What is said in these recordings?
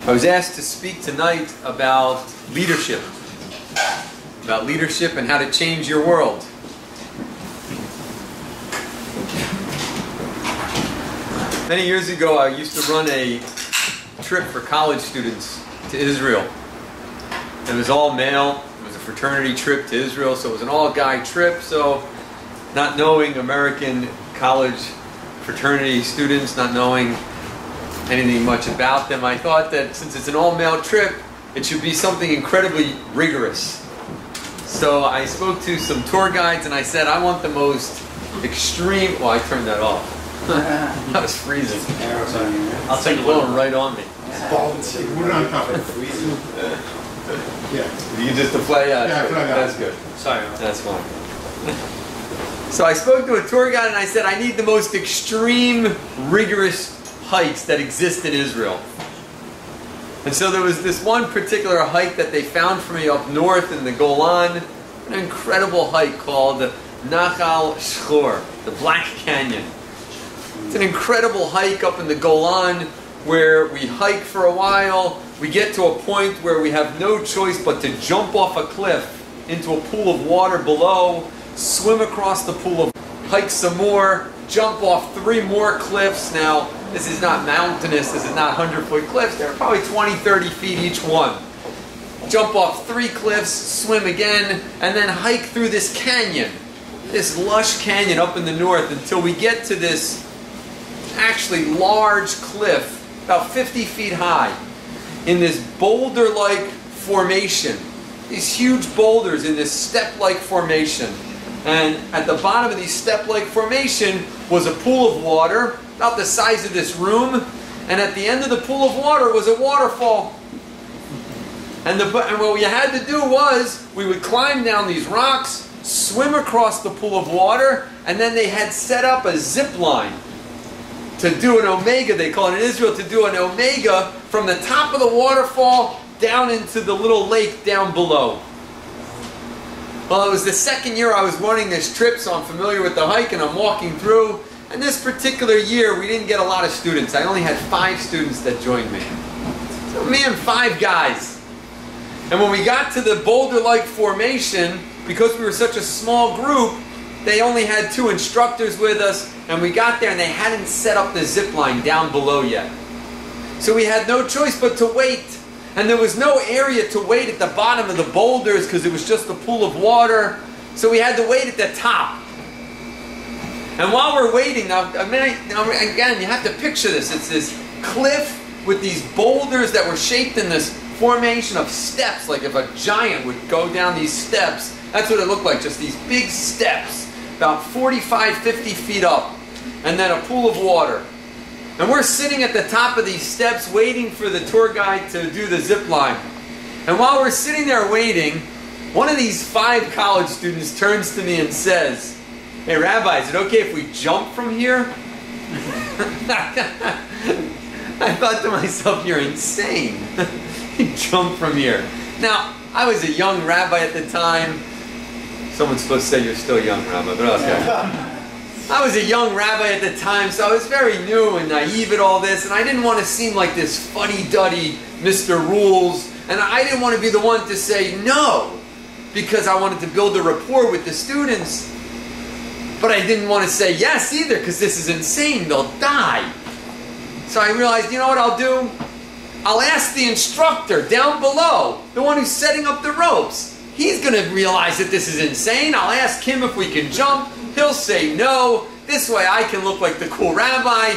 I was asked to speak tonight about leadership and how to change your world. Many years ago, I used to run a trip for college students to Israel. It was all male. It was a fraternity trip to Israel, so it was an all-guy trip. So, not knowing American college fraternity students, not knowing anything much about them, I thought that since it's an all-male trip, it should be something incredibly rigorous. So I spoke to some tour guides and I said, I want the most extreme... Well, I turned that off. That was freezing. I'll take it blowing right on me. Put it on top of it. Yeah. You just play? That's good. Sorry. That's fine. So I spoke to a tour guide and I said, I need the most extreme, rigorous hikes that exist in Israel. And so there was this one particular hike that they found for me up north in the Golan, an incredible hike called Nachal Shchor, the Black Canyon. It's an incredible hike up in the Golan where we hike for a while, we get to a point where we have no choice but to jump off a cliff into a pool of water below, swim across the pool, hike some more, jump off 3 more cliffs. Now, this is not mountainous, this is not 100-foot cliffs, they're probably 20, 30 feet each one. Jump off 3 cliffs, swim again, and then hike through this canyon, this lush canyon up in the north until we get to this actually large cliff, about 50 feet high, in this boulder-like formation. These huge boulders in this step-like formation. And at the bottom of these step-like formation was a pool of water, about the size of this room, and at the end of the pool of water was a waterfall. And what we had to do was, we would climb down these rocks, swim across the pool of water, and then they had set up a zip line to do an omega, they call it in Israel, to do an omega from the top of the waterfall down into the little lake down below. Well, it was the second year I was running this trip, so I'm familiar with the hike and I'm walking through. And this particular year, we didn't get a lot of students. I only had 5 students that joined me. So me and 5 guys. And when we got to the boulder-like formation, because we were such a small group, they only had 2 instructors with us, and we got there and they hadn't set up the zip line down below yet. So we had no choice but to wait. And there was no area to wait at the bottom of the boulders because it was just a pool of water. So we had to wait at the top. And while we're waiting, now again, you have to picture this. It's this cliff with these boulders that were shaped in this formation of steps, like if a giant would go down these steps. That's what it looked like, just these big steps, about 45, 50 feet up, and then a pool of water. And we're sitting at the top of these steps waiting for the tour guide to do the zip line. And while we're sitting there waiting, one of these 5 college students turns to me and says, "Hey Rabbi, is it okay if we jump from here?" I thought to myself, you're insane. You jump from here. Now, I was a young rabbi at the time. Someone's supposed to say you're still young, Rabbi, but okay. I was a young rabbi at the time, so I was very new and naive at all this, and I didn't want to seem like this fuddy-duddy Mr. Rules, and I didn't want to be the one to say no, because I wanted to build a rapport with the students. But I didn't want to say yes either, because this is insane, they'll die. So I realized, you know what I'll do? I'll ask the instructor down below, the one who's setting up the ropes. He's going to realize that this is insane. I'll ask him if we can jump. He'll say no. This way I can look like the cool rabbi.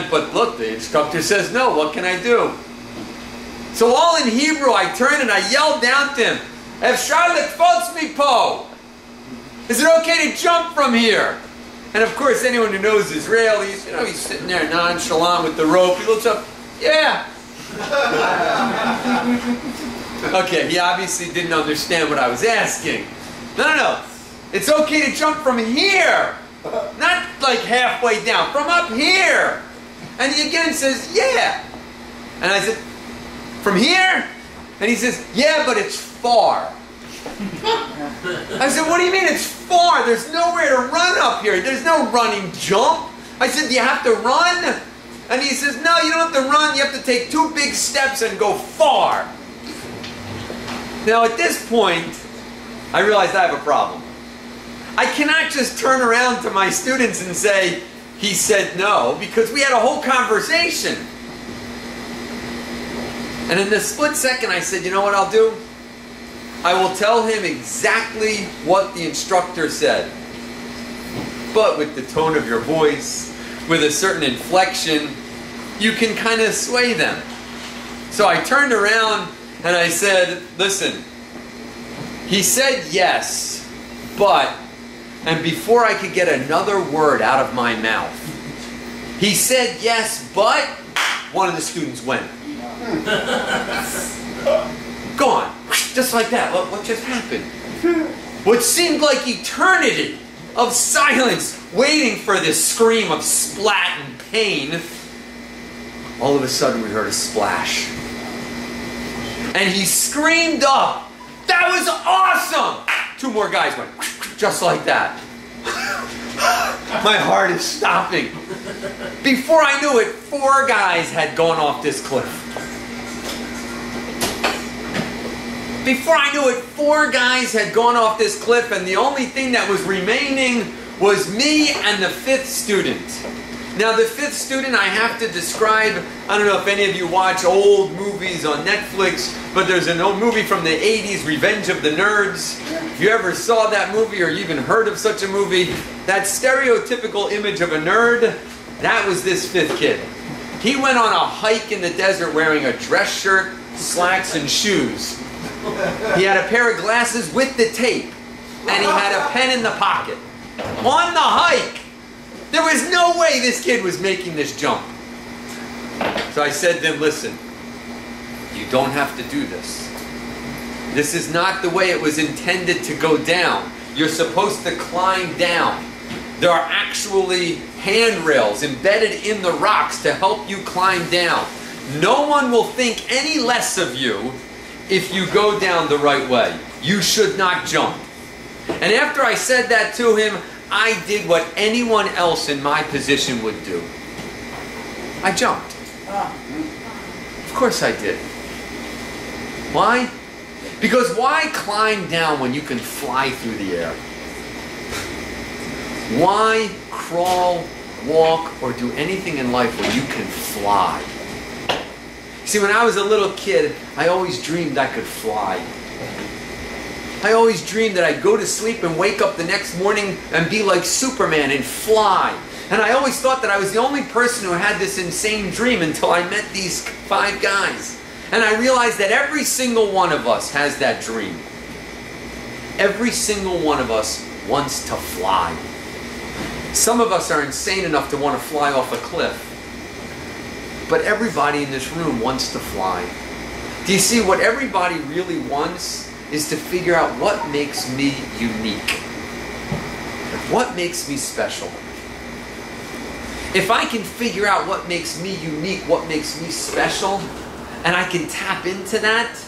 But look, the instructor says no. What can I do? So all in Hebrew, I turned and I yelled down to him, "Efshar lekfotz mipo." Is it okay to jump from here? And of course, anyone who knows Israel, he's sitting there nonchalant with the rope. He looks up, yeah. Okay, he obviously didn't understand what I was asking. No. It's okay to jump from here. Not like halfway down, from up here. And he again says, yeah. And I said, from here? And he says, yeah, but it's far. I said, what do you mean it's far? There's nowhere to run up here. There's no running jump. I said, do you have to run? And he says, no, you don't have to run. You have to take 2 big steps and go far. Now at this point, I realized I have a problem. I cannot just turn around to my students and say, he said no, because we had a whole conversation. And in the split second, I said, you know what I'll do? I will tell him exactly what the instructor said. But with the tone of your voice, with a certain inflection, you can kind of sway them. So I turned around and I said, listen, he said yes, but, and before I could get another word out of my mouth, he said yes, but, one of the students went. Gone. Just like that. What just happened? What seemed like eternity of silence, waiting for this scream of splat and pain. All of a sudden we heard a splash. And he screamed up, that was awesome! 2 more guys went, just like that. My heart is stopping. Before I knew it, 4 guys had gone off this cliff. Before I knew it, 4 guys had gone off this cliff, and the only thing that was remaining was me and the 5th student. Now the 5th student I have to describe, I don't know if any of you watch old movies on Netflix, but there's an old movie from the 80s, Revenge of the Nerds. If you ever saw that movie or even heard of such a movie, that stereotypical image of a nerd, that was this 5th kid. He went on a hike in the desert wearing a dress shirt, slacks, and shoes. He had a pair of glasses with the tape, and he had a pen in the pocket. On the hike! There was no way this kid was making this jump. So I said to him, listen, you don't have to do this. This is not the way it was intended to go down. You're supposed to climb down. There are actually handrails embedded in the rocks to help you climb down. No one will think any less of you if you go down the right way. You should not jump. And after I said that to him, I did what anyone else in my position would do. I jumped. Of course I did. Why? Because why climb down when you can fly through the air? Why crawl, walk, or do anything in life where you can fly? See, when I was a little kid, I always dreamed I could fly. I always dreamed that I'd go to sleep and wake up the next morning and be like Superman and fly. And I always thought that I was the only person who had this insane dream until I met these 5 guys. And I realized that every single one of us has that dream. Every single one of us wants to fly. Some of us are insane enough to want to fly off a cliff. But everybody in this room wants to fly. Do you see, what everybody really wants is to figure out what makes me unique. What makes me special? If I can figure out what makes me unique, what makes me special, and I can tap into that,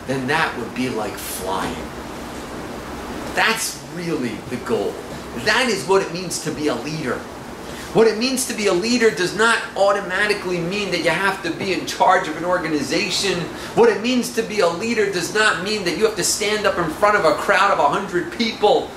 then that would be like flying. That's really the goal. That is what it means to be a leader. What it means to be a leader does not automatically mean that you have to be in charge of an organization. What it means to be a leader does not mean that you have to stand up in front of a crowd of 100 people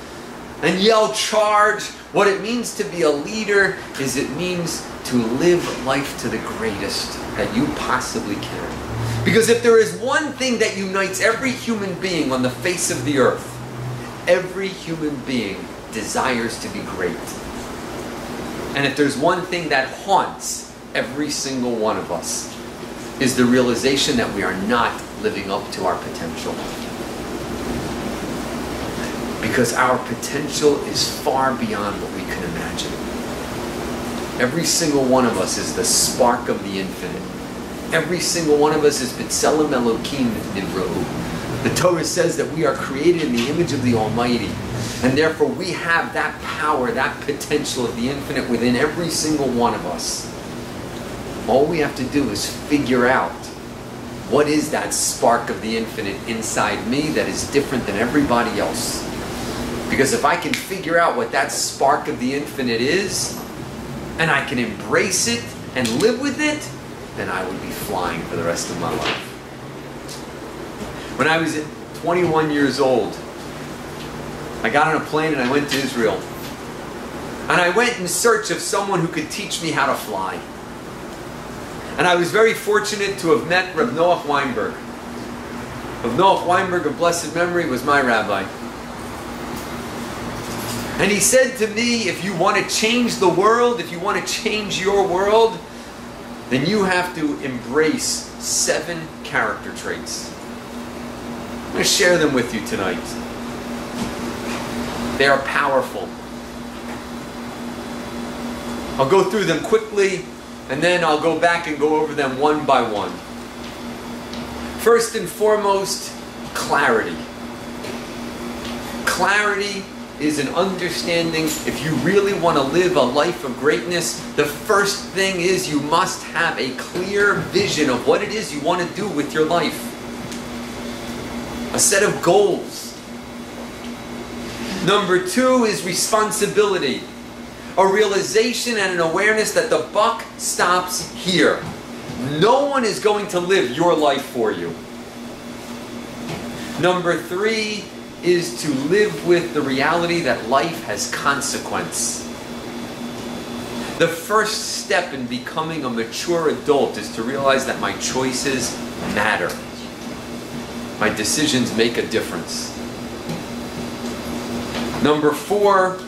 and yell charge. What it means to be a leader is it means to live life to the greatest that you possibly can. Because if there is one thing that unites every human being on the face of the earth, every human being desires to be great. And if there's one thing that haunts every single one of us, is the realization that we are not living up to our potential. Because our potential is far beyond what we can imagine. Every single one of us is the spark of the infinite. Every single one of us is B'Tselem Elokim Nivrahu. The Torah says that we are created in the image of the Almighty. And therefore we have that power, that potential of the infinite within every single one of us. All we have to do is figure out what is that spark of the infinite inside me that is different than everybody else. Because if I can figure out what that spark of the infinite is, and I can embrace it, and live with it, then I would be flying for the rest of my life. When I was 21 years old, I got on a plane and I went to Israel. And I went in search of someone who could teach me how to fly. And I was very fortunate to have met Reb Noach Weinberg. Reb Noach Weinberg of blessed memory was my rabbi. And he said to me, if you want to change the world, if you want to change your world, then you have to embrace 7 character traits. I'm going to share them with you tonight. They are powerful. I'll go through them quickly, and then I'll go back and go over them one by one. First and foremost, clarity. Clarity is an understanding. If you really want to live a life of greatness, the first thing is you must have a clear vision of what it is you want to do with your life. A set of goals. Number 2 is responsibility. A realization and an awareness that the buck stops here. No one is going to live your life for you. Number 3 is to live with the reality that life has consequence. The first step in becoming a mature adult is to realize that my choices matter. My decisions make a difference. Number 4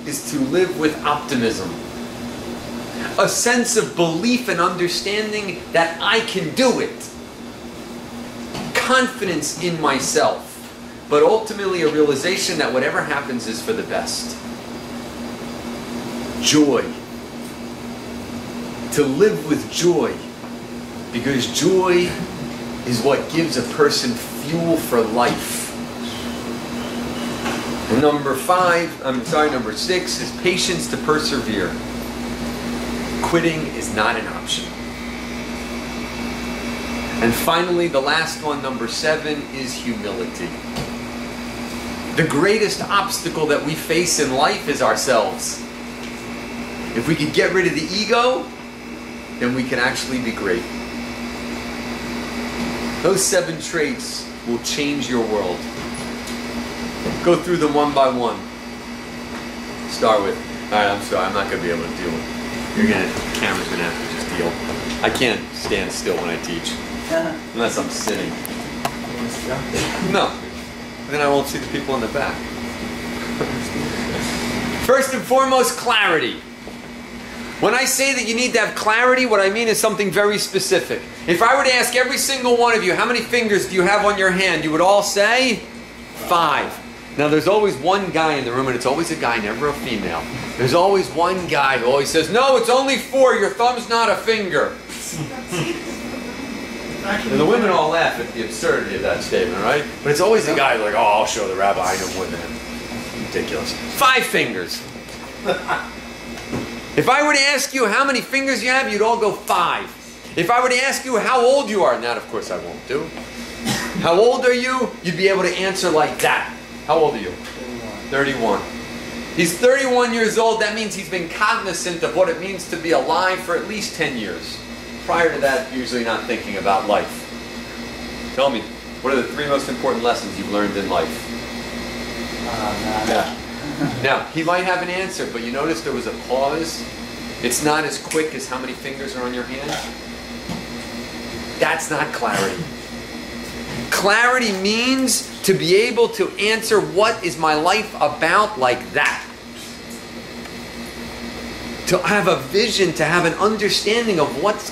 is to live with optimism. A sense of belief and understanding that I can do it. Confidence in myself. But ultimately a realization that whatever happens is for the best. Joy. To live with joy. Because joy is what gives a person fuel for life. And number 6 is patience to persevere. Quitting is not an option. And finally, the last one, number 7, is humility. The greatest obstacle that we face in life is ourselves. If we can get rid of the ego, then we can actually be great. Those 7 traits will change your world. Go through them one by one. Start with, alright, I'm sorry, I'm not going to be able to deal with it. The camera's going to have to just deal. I can't stand still when I teach. Unless I'm sitting. No. Then I won't see the people in the back. First and foremost, clarity. When I say that you need to have clarity, what I mean is something very specific. If I were to ask every single one of you, how many fingers do you have on your hand? You would all say 5. Now there's always one guy in the room, and it's always a guy, never a female. There's always one guy who always says, no, it's only 4, your thumb's not a finger. And the women all laugh at the absurdity of that statement, right? But it's always the guy like, oh, I'll show the rabbi I know more than him. Ridiculous. 5 fingers. If I were to ask you how many fingers you have, you'd all go 5. If I were to ask you how old you are, and that of course I won't do. How old are you? You'd be able to answer like that. How old are you? 31. He's 31 years old. That means he's been cognizant of what it means to be alive for at least 10 years. Prior to that, usually not thinking about life. Tell me, what are the 3 most important lessons you've learned in life? Now, he might have an answer, but you notice there was a pause. It's not as quick as how many fingers are on your hand. That's not clarity. Clarity means to be able to answer what is my life about like that. To have a vision, to have an understanding of what's...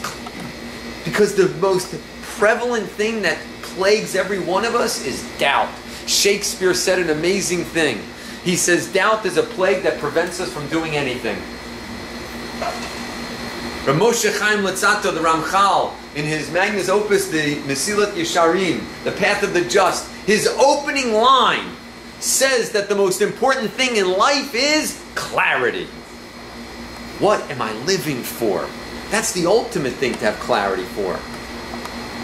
Because the most prevalent thing that plagues every one of us is doubt. Shakespeare said an amazing thing. He says, doubt is a plague that prevents us from doing anything. Moshe Chaim Luzzatto, the Ramchal, in his magnus opus, the Mesilat Yesharim, the Path of the Just, his opening line says that the most important thing in life is clarity. What am I living for? That's the ultimate thing to have clarity for.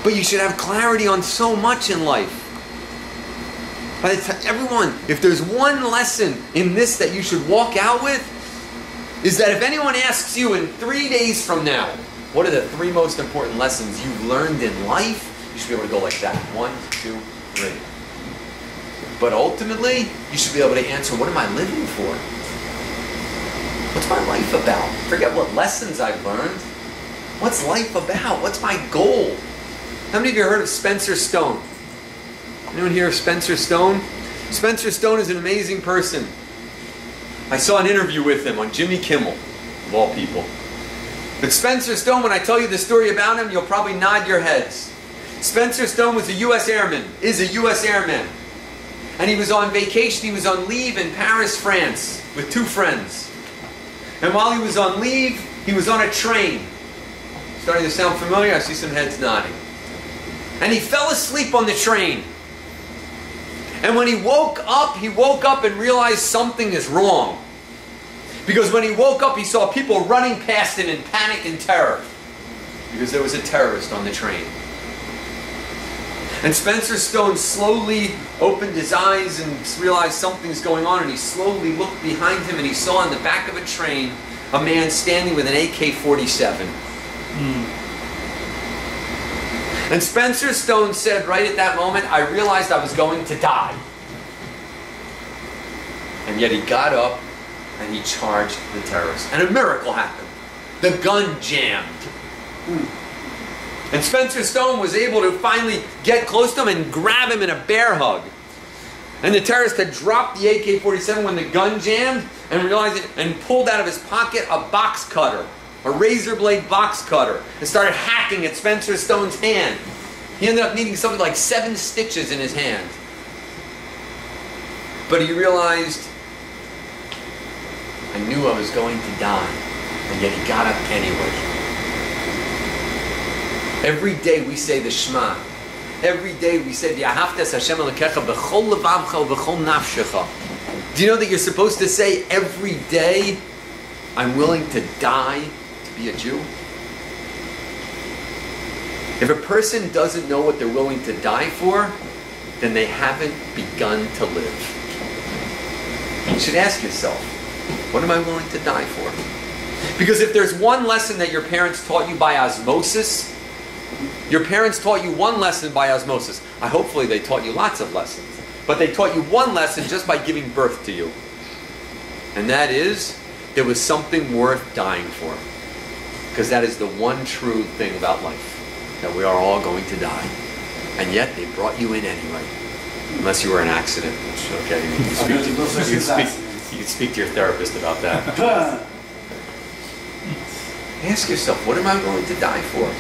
But you should have clarity on so much in life. But everyone, if there's one lesson in this that you should walk out with, is that if anyone asks you in 3 days from now, What are the 3 most important lessons you've learned in life? You should be able to go like that. 1, 2, 3. But ultimately, you should be able to answer, what am I living for? What's my life about? Forget what lessons I've learned. What's life about? What's my goal? How many of you heard of Spencer Stone? Anyone hear of Spencer Stone? Spencer Stone is an amazing person. I saw an interview with him on Jimmy Kimmel, of all people. But Spencer Stone, when I tell you the story about him, you'll probably nod your heads. Spencer Stone was a U.S. airman, is a U.S. airman. And he was on vacation, he was on leave in Paris, France, with 2 friends. And while he was on leave, he was on a train. Starting to sound familiar? I see some heads nodding. And he fell asleep on the train. And when he woke up and realized something is wrong. Because when he woke up, he saw people running past him in panic and terror. Because there was a terrorist on the train. And Spencer Stone slowly opened his eyes and realized something's going on. And he slowly looked behind him and he saw in the back of a train a man standing with an AK-47. And Spencer Stone said right at that moment, I realized I was going to die. And yet he got up and he charged the terrorist. And a miracle happened. The gun jammed. And Spencer Stone was able to finally get close to him and grab him in a bear hug. And the terrorist had dropped the AK-47 when the gun jammed and realized it and pulled out of his pocket a box cutter. A razor blade box cutter, and started hacking at Spencer Stone's hand. He ended up needing something like 7 stitches in his hand. But he realized, I knew I was going to die, and yet he got up anyway. Every day we say the Shema. Every day we say, V'ahavta Hashem Elokecha b'chol levavcha u'b'chol nafshecha. Do you know that you're supposed to say every day, I'm willing to die be a Jew? If a person doesn't know what they're willing to die for, then they haven't begun to live. You should ask yourself, what am I willing to die for? Because if there's one lesson that your parents taught you by osmosis, your parents taught you one lesson by osmosis. Hopefully they taught you lots of lessons. But they taught you one lesson just by giving birth to you. And that is, there was something worth dying for. Because that is the one true thing about life, that we are all going to die. And yet they brought you in anyway. Unless you were an accident, which, okay, you can speak to your therapist about that. Ask yourself, what am I willing to die for?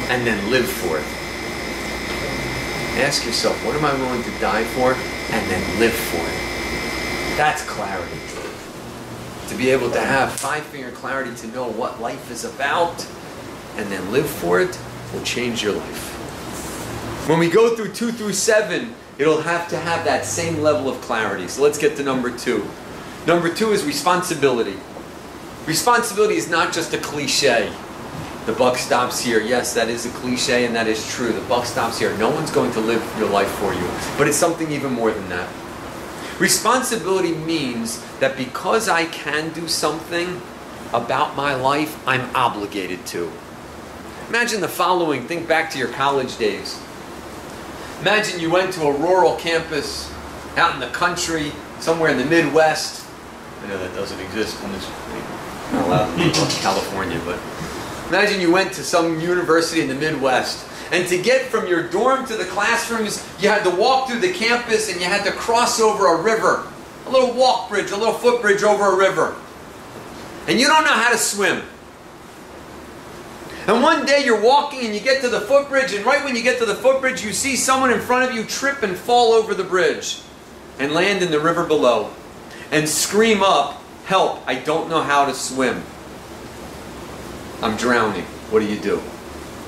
And then live for it. Ask yourself, what am I willing to die for? And then live for it. That's clarity. To be able to have 5-finger clarity to know what life is about and then live for it will change your life. When we go through 2 through 7, it'll have to have that same level of clarity. So let's get to number 2. Number 2 is responsibility. Responsibility is not just a cliche. The buck stops here. Yes, that is a cliche and that is true. The buck stops here. No one's going to live your life for you. But it's something even more than that. Responsibility means that because I can do something about my life, I'm obligated to. Imagine the following. Think back to your college days. Imagine you went to a rural campus out in the country, somewhere in the Midwest. I know that doesn't exist in this, not allowed in California, but imagine you went to some university in the Midwest. And to get from your dorm to the classrooms, you had to walk through the campus and you had to cross over a river. A little walk bridge, a little footbridge over a river. And you don't know how to swim. And one day you're walking and you get to the footbridge, and right when you get to the footbridge, you see someone in front of you trip and fall over the bridge and land in the river below and scream up, "Help, I don't know how to swim. I'm drowning." What do?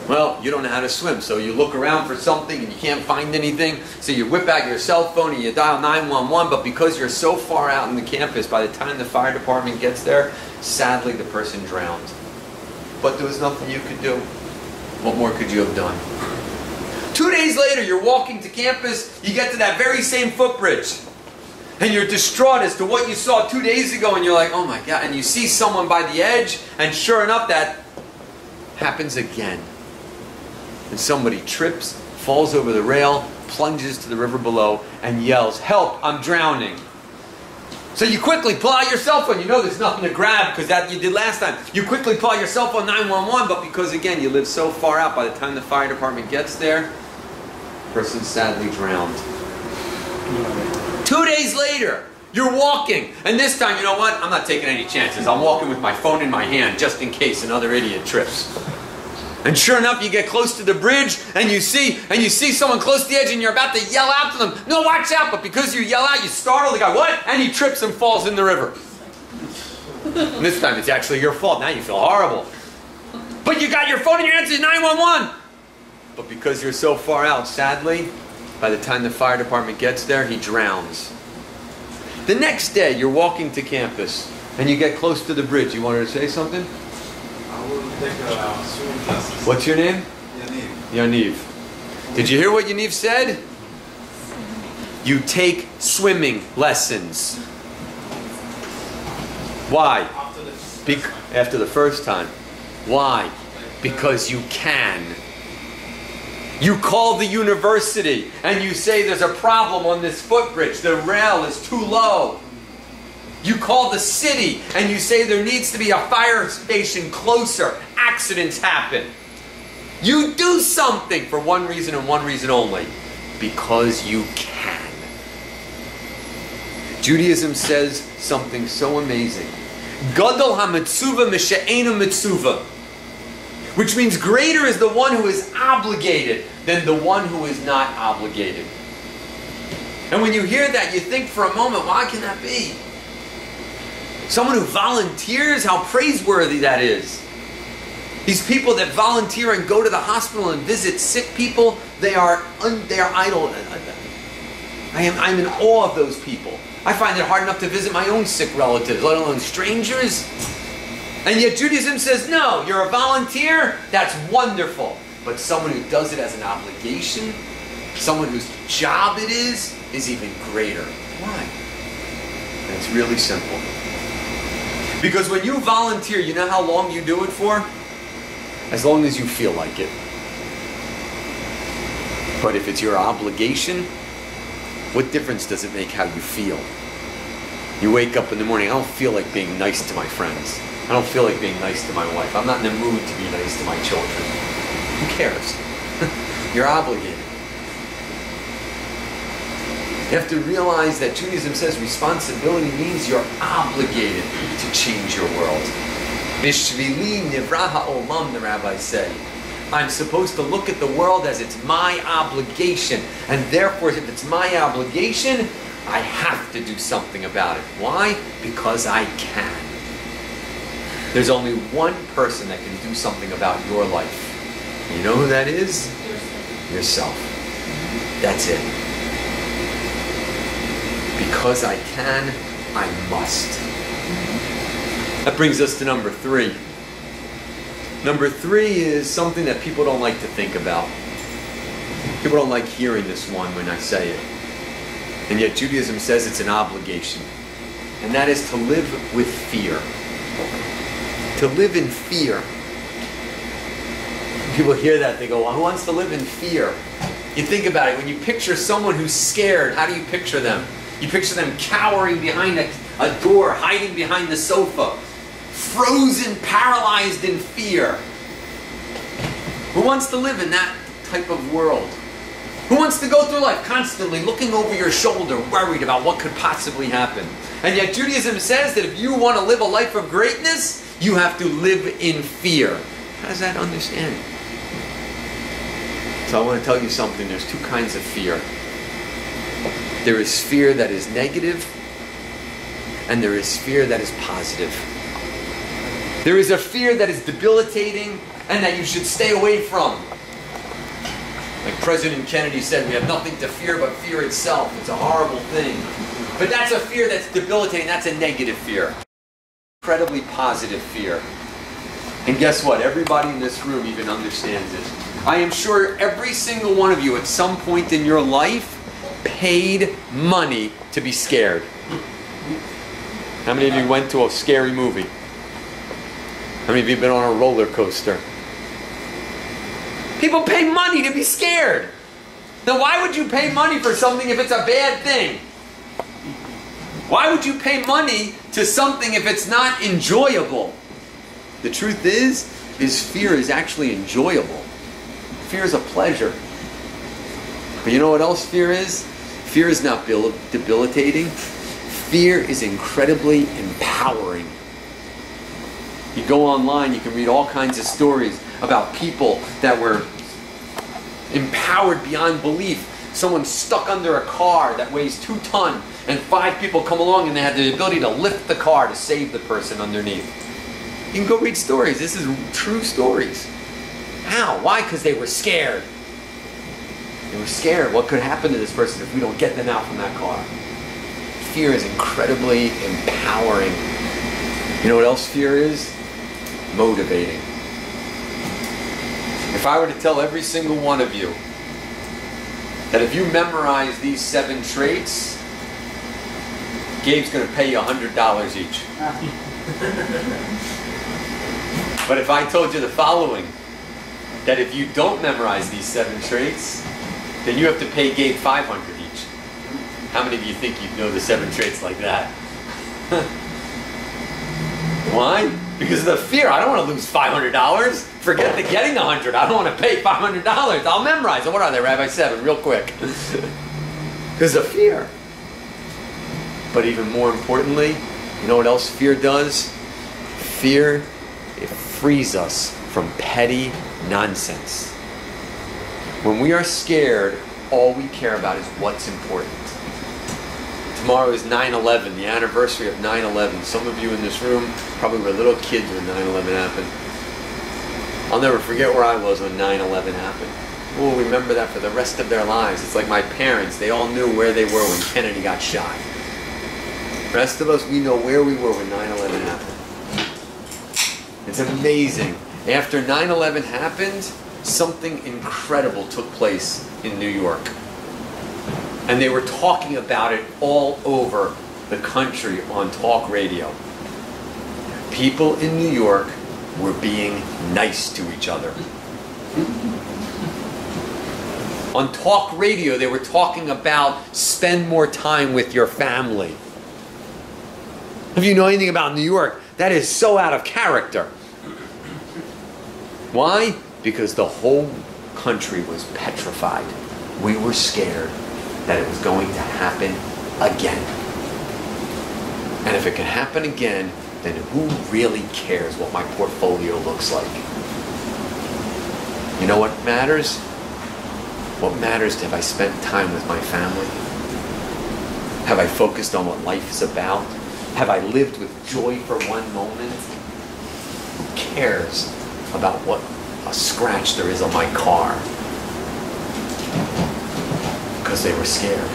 Well, you don't know how to swim, so you look around for something and you can't find anything, so you whip out your cell phone and you dial 911, but because you're so far out in the campus, by the time the fire department gets there, sadly the person drowned. But there was nothing you could do. What more could you have done? 2 days later, you're walking to campus, you get to that very same footbridge, and you're distraught as to what you saw 2 days ago, and you're like, oh my God, and you see someone by the edge, and sure enough, that happens again. And somebody trips, falls over the rail, plunges to the river below, and yells, "Help, I'm drowning." So you quickly pull out your cell phone. You know there's nothing to grab because that you did last time. You quickly pull out your cell phone, 911, but because, again, you live so far out, by the time the fire department gets there, the person's sadly drowned. 2 days later, you're walking, and this time, you know what? I'm not taking any chances. I'm walking with my phone in my hand just in case another idiot trips. And sure enough, you get close to the bridge, and you see someone close to the edge, and you're about to yell out to them, "No, watch out!" But because you yell out, you startle the guy. What? And he trips and falls in the river. And this time, it's actually your fault. Now you feel horrible. But you got your phone in your hand, it's 911. But because you're so far out, sadly, by the time the fire department gets there, he drowns. The next day, you're walking to campus, and you get close to the bridge. You wanted to say something? I will take a swimming classes. What's your name? Yaniv. Yaniv. Did you hear what Yaniv said? You take swimming lessons. Why? After the first time. Why? Because you can. You call the university and you say there's a problem on this footbridge. The rail is too low. You call the city and you say there needs to be a fire station closer. Accidents happen. You do something for one reason and one reason only. Because you can. Judaism says something so amazing. Gadol ha-mitzuva mishe'ena mitzuva. Which means greater is the one who is obligated than the one who is not obligated. And when you hear that, you think for a moment, why can that be? Someone who volunteers, how praiseworthy that is. These people that volunteer and go to the hospital and visit sick people, they are idle. I'm in awe of those people. I find it hard enough to visit my own sick relatives, let alone strangers. And yet Judaism says, no, you're a volunteer, that's wonderful. But someone who does it as an obligation, someone whose job it is even greater. Why? And it's really simple. Because when you volunteer, you know how long you do it for? As long as you feel like it. But if it's your obligation, what difference does it make how you feel? You wake up in the morning, I don't feel like being nice to my friends. I don't feel like being nice to my wife. I'm not in the mood to be nice to my children. Who cares? You're obligated. You have to realize that Judaism says responsibility means you're obligated to change your world. Bishvili nivra ha'olam, the rabbis say. I'm supposed to look at the world as it's my obligation. And therefore, if it's my obligation, I have to do something about it. Why? Because I can. There's only one person that can do something about your life. You know who that is? Yourself. That's it. Because I can, I must. That brings us to number 3. Number 3 is something that people don't like to think about. People don't like hearing this one when I say it. And yet Judaism says it's an obligation. And that is to live with fear. To live in fear. People hear that, they go, well, who wants to live in fear? You think about it, when you picture someone who's scared, how do you picture them? You picture them cowering behind a door, hiding behind the sofa, frozen, paralyzed in fear. Who wants to live in that type of world? Who wants to go through life constantly looking over your shoulder, worried about what could possibly happen? And yet Judaism says that if you want to live a life of greatness, you have to live in fear. How does that understand? So I want to tell you something. There's 2 kinds of fear. There is fear that is negative, and there is fear that is positive. There is a fear that is debilitating and that you should stay away from. Like President Kennedy said, we have nothing to fear but fear itself. It's a horrible thing. But that's a fear that's debilitating. That's a negative fear. Incredibly positive fear. And guess what? Everybody in this room even understands it. I am sure every single one of you at some point in your life paid money to be scared. How many of you went to a scary movie? How many of you have been on a roller coaster? People pay money to be scared. Now, why would you pay money for something if it's a bad thing? Why would you pay money to something if it's not enjoyable? The truth is fear is actually enjoyable. Fear is a pleasure. But you know what else fear is? Fear is not debilitating. Fear is incredibly empowering. You go online, you can read all kinds of stories about people that were empowered beyond belief. Someone stuck under a car that weighs 2 tons, and 5 people come along and they had the ability to lift the car to save the person underneath. You can go read stories. This is true stories. How? Why? Because they were scared. They were scared. What could happen to this person if we don't get them out from that car? Fear is incredibly empowering. You know what else fear is? Motivating. If I were to tell every single one of you that if you memorize these 7 traits, Gabe's going to pay you $100 each. But if I told you the following, that if you don't memorize these 7 traits, then you have to pay Gabe $500 each. How many of you think you'd know the 7 traits like that? Why? Because of the fear. I don't want to lose $500. Forget the getting the 100. I don't want to pay $500. I'll memorize it. What are they, Rabbi? 7, real quick. Because of fear. But even more importantly, you know what else fear does? Fear, it frees us from petty nonsense. When we are scared, all we care about is what's important. Tomorrow is 9/11, the anniversary of 9/11. Some of you in this room probably were little kids when 9/11 happened. I'll never forget where I was when 9/11 happened. We'll remember that for the rest of their lives. It's like my parents, they all knew where they were when Kennedy got shot. The rest of us, we know where we were when 9/11 happened. It's amazing. After 9/11 happened, something incredible took place in New York. And they were talking about it all over the country on talk radio. People in New York were being nice to each other. On talk radio, they were talking about spend more time with your family. If you know anything about New York, that is so out of character. Why? Because the whole country was petrified. We were scared that it was going to happen again. And if it can happen again, then who really cares what my portfolio looks like? You know what matters? What matters is, have I spent time with my family? Have I focused on what life is about? Have I lived with joy for one moment? Who cares about what a scratch there is on my car? Because they were scared.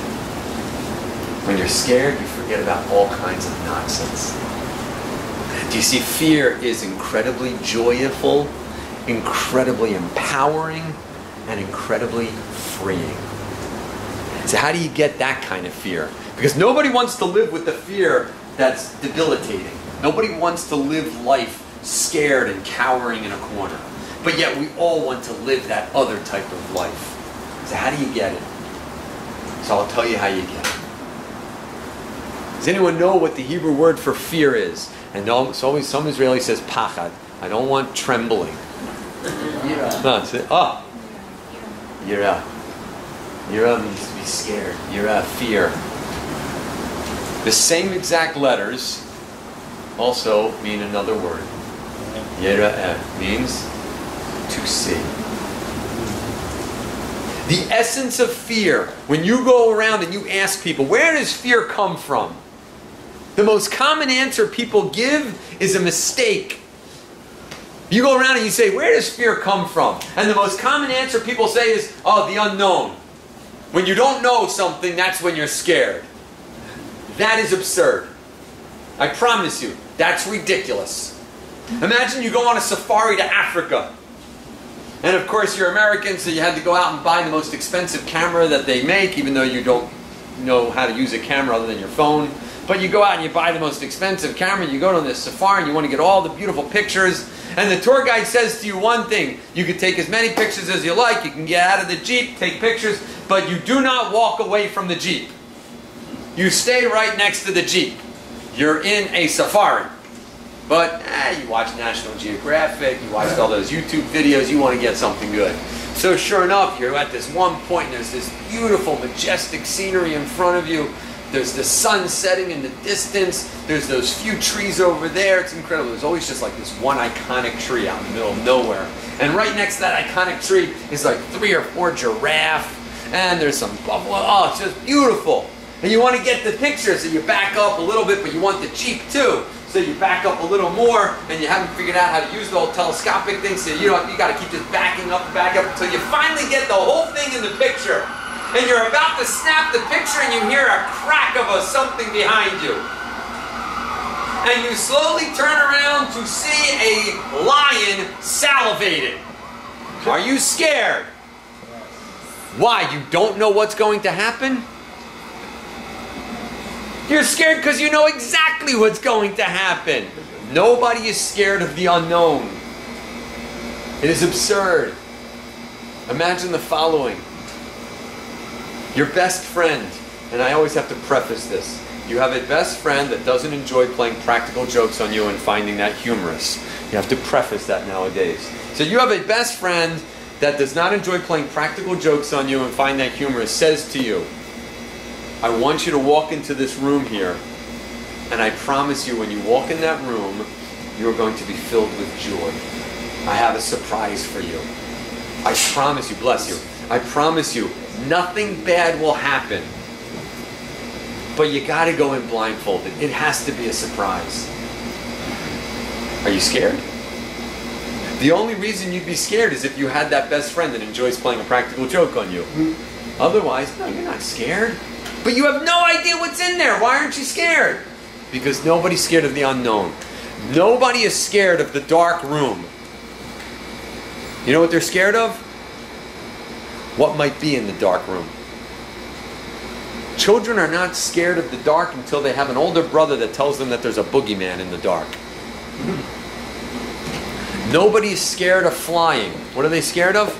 When you're scared, you forget about all kinds of nonsense. Do you see? Fear is incredibly joyful, incredibly empowering, and incredibly freeing. So how do you get that kind of fear? Because nobody wants to live with the fear that's debilitating. Nobody wants to live life scared and cowering in a corner. But yet we all want to live that other type of life. So how do you get it? So I'll tell you how you get it. Does anyone know what the Hebrew word for fear is? And it's always some Israeli says pachad. I don't want trembling. No, yira. Yira means to be scared. Yira, fear. The same exact letters also mean another word. Yira means to see. The essence of fear, when you go around and you ask people, where does fear come from? The most common answer people give is a mistake. You go around and you say, where does fear come from? And the most common answer people say is, oh, the unknown. When you don't know something, that's when you're scared. That is absurd. I promise you, that's ridiculous. Imagine you go on a safari to Africa. And of course you're American, so you had to go out and buy the most expensive camera that they make, even though you don't know how to use a camera other than your phone. But you go out and you buy the most expensive camera, you go to this safari and you want to get all the beautiful pictures, And the tour guide says to you one thing: you can take as many pictures as you like, you can get out of the Jeep, take pictures, but you do not walk away from the Jeep. You stay right next to the Jeep. You're in a safari. But you watch National Geographic, you watched all those YouTube videos, you want to get something good. So sure enough, you're at this one point and there's this beautiful, majestic scenery in front of you. There's the sun setting in the distance. There's those few trees over there. It's incredible. There's always just like this one iconic tree out in the middle of nowhere. And right next to that iconic tree is like 3 or 4 giraffe. And there's some buffalo. Oh, it's just beautiful. And you want to get the picture, so you back up a little bit, but you want the Jeep too. So you back up a little more, and you haven't figured out how to use the whole telescopic thing, so you got to keep just backing up until you finally get the whole thing in the picture. And you're about to snap the picture, and you hear a crack of something behind you. And you slowly turn around to see a lion salivating. Are you scared? Why? You don't know what's going to happen? You're scared because you know exactly what's going to happen. Nobody is scared of the unknown. It is absurd. Imagine the following. Your best friend, and I always have to preface this, you have a best friend that doesn't enjoy playing practical jokes on you and finding that humorous. You have to preface that nowadays. So you have a best friend that does not enjoy playing practical jokes on you and find that humorous, says to you, I want you to walk into this room here, and I promise you when you walk in that room, you're going to be filled with joy. I have a surprise for you. I promise you, bless you, I promise you, nothing bad will happen. But you got to go in blindfolded. It has to be a surprise. Are you scared? The only reason you'd be scared is if you had that best friend that enjoys playing a practical joke on you. Otherwise, no, you're not scared. But you have no idea what's in there. Why aren't you scared? Because nobody's scared of the unknown. Nobody is scared of the dark room. You know what they're scared of? What might be in the dark room. Children are not scared of the dark until they have an older brother that tells them that there's a boogeyman in the dark. Nobody is scared of flying. What are they scared of?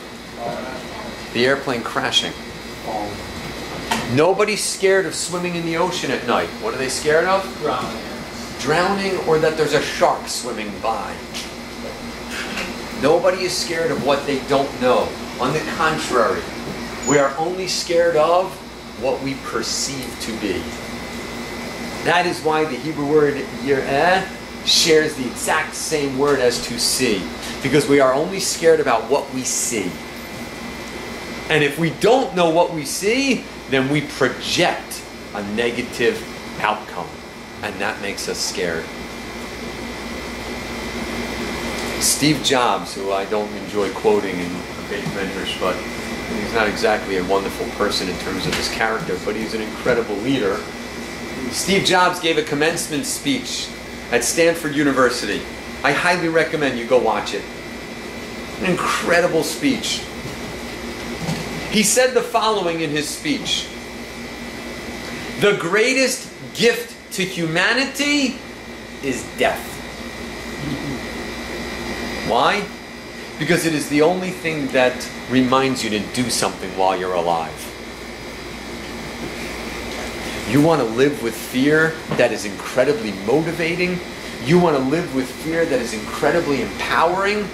The airplane crashing. Nobody's scared of swimming in the ocean at night. What are they scared of? Drowning, or that there's a shark swimming by. Nobody is scared of what they don't know. On the contrary, we are only scared of what we perceive to be. That is why the Hebrew word yireh shares the exact same word as to see. Because we are only scared about what we see. And if we don't know what we see, then we project a negative outcome. And that makes us scared. Steve Jobs, who I don't enjoy quoting in Beit Medrash, but he's not exactly a wonderful person in terms of his character, but he's an incredible leader. Steve Jobs gave a commencement speech at Stanford University. I highly recommend you go watch it. An incredible speech. He said the following in his speech: the greatest gift to humanity is death. Why? Because it is the only thing that reminds you to do something while you're alive. You want to live with fear that is incredibly motivating? You want to live with fear that is incredibly empowering?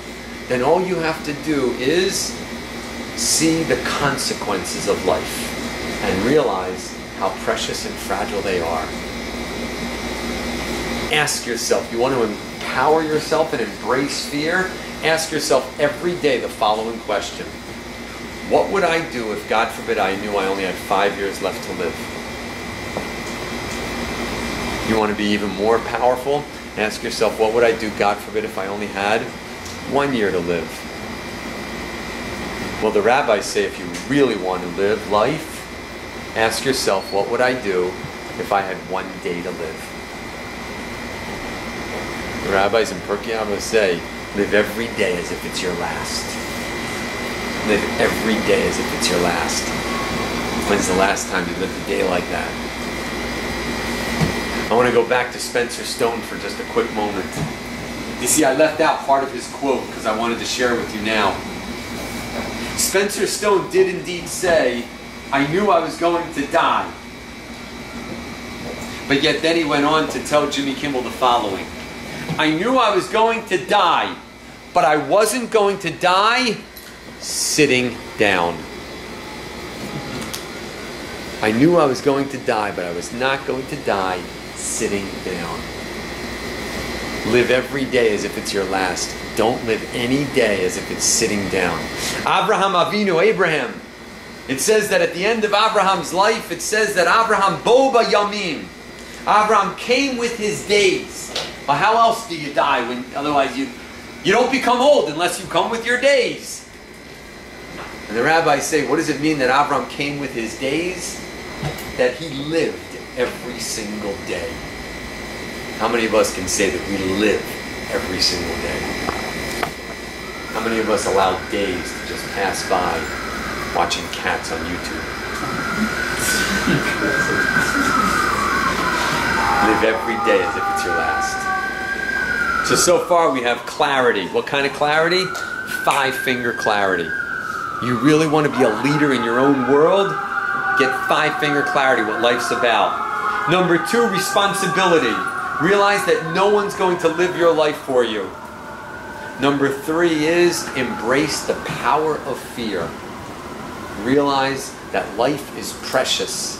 Then all you have to do is see the consequences of life and realize how precious and fragile they are. Ask yourself, you want to empower yourself and embrace fear? Ask yourself every day the following question: what would I do if, God forbid, I knew I only had 5 years left to live? You want to be even more powerful? Ask yourself, what would I do, God forbid, if I only had 1 year to live? Well, the rabbis say if you really want to live life, ask yourself, what would I do if I had 1 day to live? The rabbis in Pirkei Avos say, live every day as if it's your last. Live every day as if it's your last. When's the last time you lived a day like that? I want to go back to Spencer Stone for just a quick moment. You see, I left out part of his quote because I wanted to share it with you now. Spencer Stone did indeed say, I knew I was going to die. But yet then he went on to tell Jimmy Kimmel the following. I knew I was going to die, but I wasn't going to die sitting down. I knew I was going to die, but I was not going to die sitting down. Live every day as if it's your last. Don't live any day as if it's sitting down. Abraham Avinu, Abraham. It says that at the end of Abraham's life, it says that Abraham Boba Yamim. Abraham came with his days. Well, how else do you die when otherwise you don't become old unless you come with your days? And the rabbis say, what does it mean that Abraham came with his days? That he lived every single day. How many of us can say that we live every single day? How many of us allow days to just pass by watching cats on YouTube? Live every day as if it's your last. So far we have clarity. What kind of clarity? 5-finger clarity. You really want to be a leader in your own world? Get 5-finger clarity, what life's about. Number 2, responsibility. Realize that no one's going to live your life for you. Number 3 is embrace the power of fear. Realize that life is precious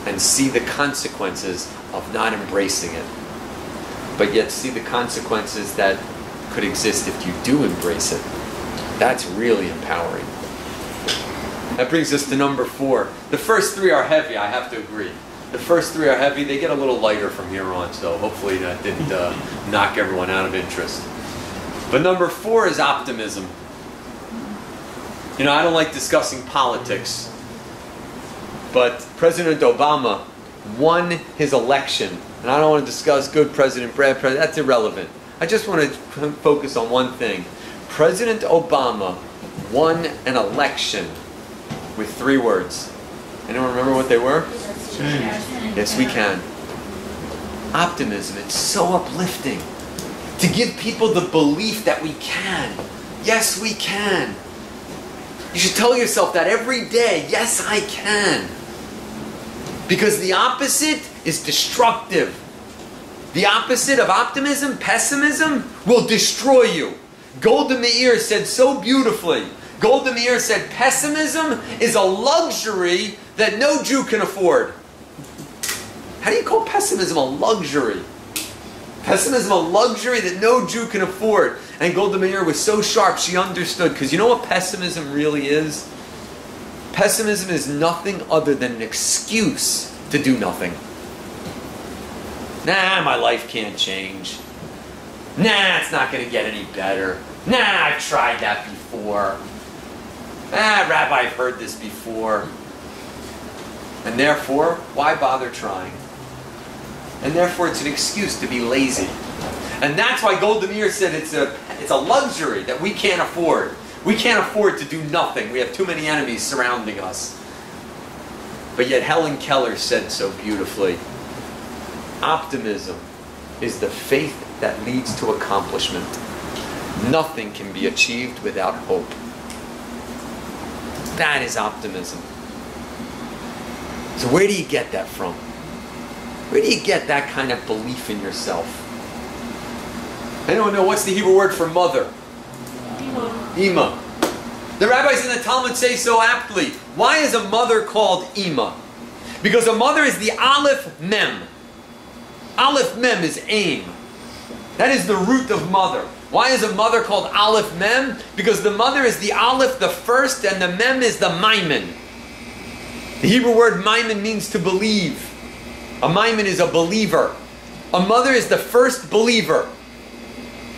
and see the consequences of not embracing it. But yet see the consequences that could exist if you do embrace it. That's really empowering. That brings us to number 4. The first 3 are heavy, I have to agree. The first 3 are heavy. They get a little lighter from here on, so hopefully that didn't knock everyone out of interest. But number 4 is optimism. You know, I don't like discussing politics, but President Obama won his election. And I don't want to discuss good president, bad president. That's irrelevant. I just want to focus on one thing. President Obama won an election with 3 words. Anyone remember what they were? Yes, we can. Optimism. It's so uplifting. To give people the belief that we can. Yes, we can. You should tell yourself that every day. Yes, I can. Because the opposite is destructive. The opposite of optimism, pessimism, will destroy you. Golda Meir said so beautifully. Golda Meir said, pessimism is a luxury that no Jew can afford. How do you call pessimism a luxury? Pessimism a luxury that no Jew can afford. And Golda Meir was so sharp, she understood. Because you know what pessimism really is? Pessimism is nothing other than an excuse to do nothing. Nah, my life can't change. Nah, it's not going to get any better. Nah, I've tried that before. Ah, Rabbi, I've heard this before. And therefore, why bother trying? And therefore, it's an excuse to be lazy. And that's why Golda Meir said it's a luxury that we can't afford. We can't afford to do nothing. We have too many enemies surrounding us. But yet Helen Keller said so beautifully, optimism is the faith that leads to accomplishment. Nothing can be achieved without hope. That is optimism. So where do you get that from? Where do you get that kind of belief in yourself? Anyone know what's the Hebrew word for mother? Ima. The rabbis in the Talmud say so aptly. Why is a mother called Ima? Because a mother is the Aleph Mem. Aleph Mem is aim. That is the root of mother. Why is a mother called Aleph Mem? Because the mother is the Aleph, the first, and the Mem is the Maimin. The Hebrew word Maimin means to believe. A Maimin is a believer. A mother is the first believer.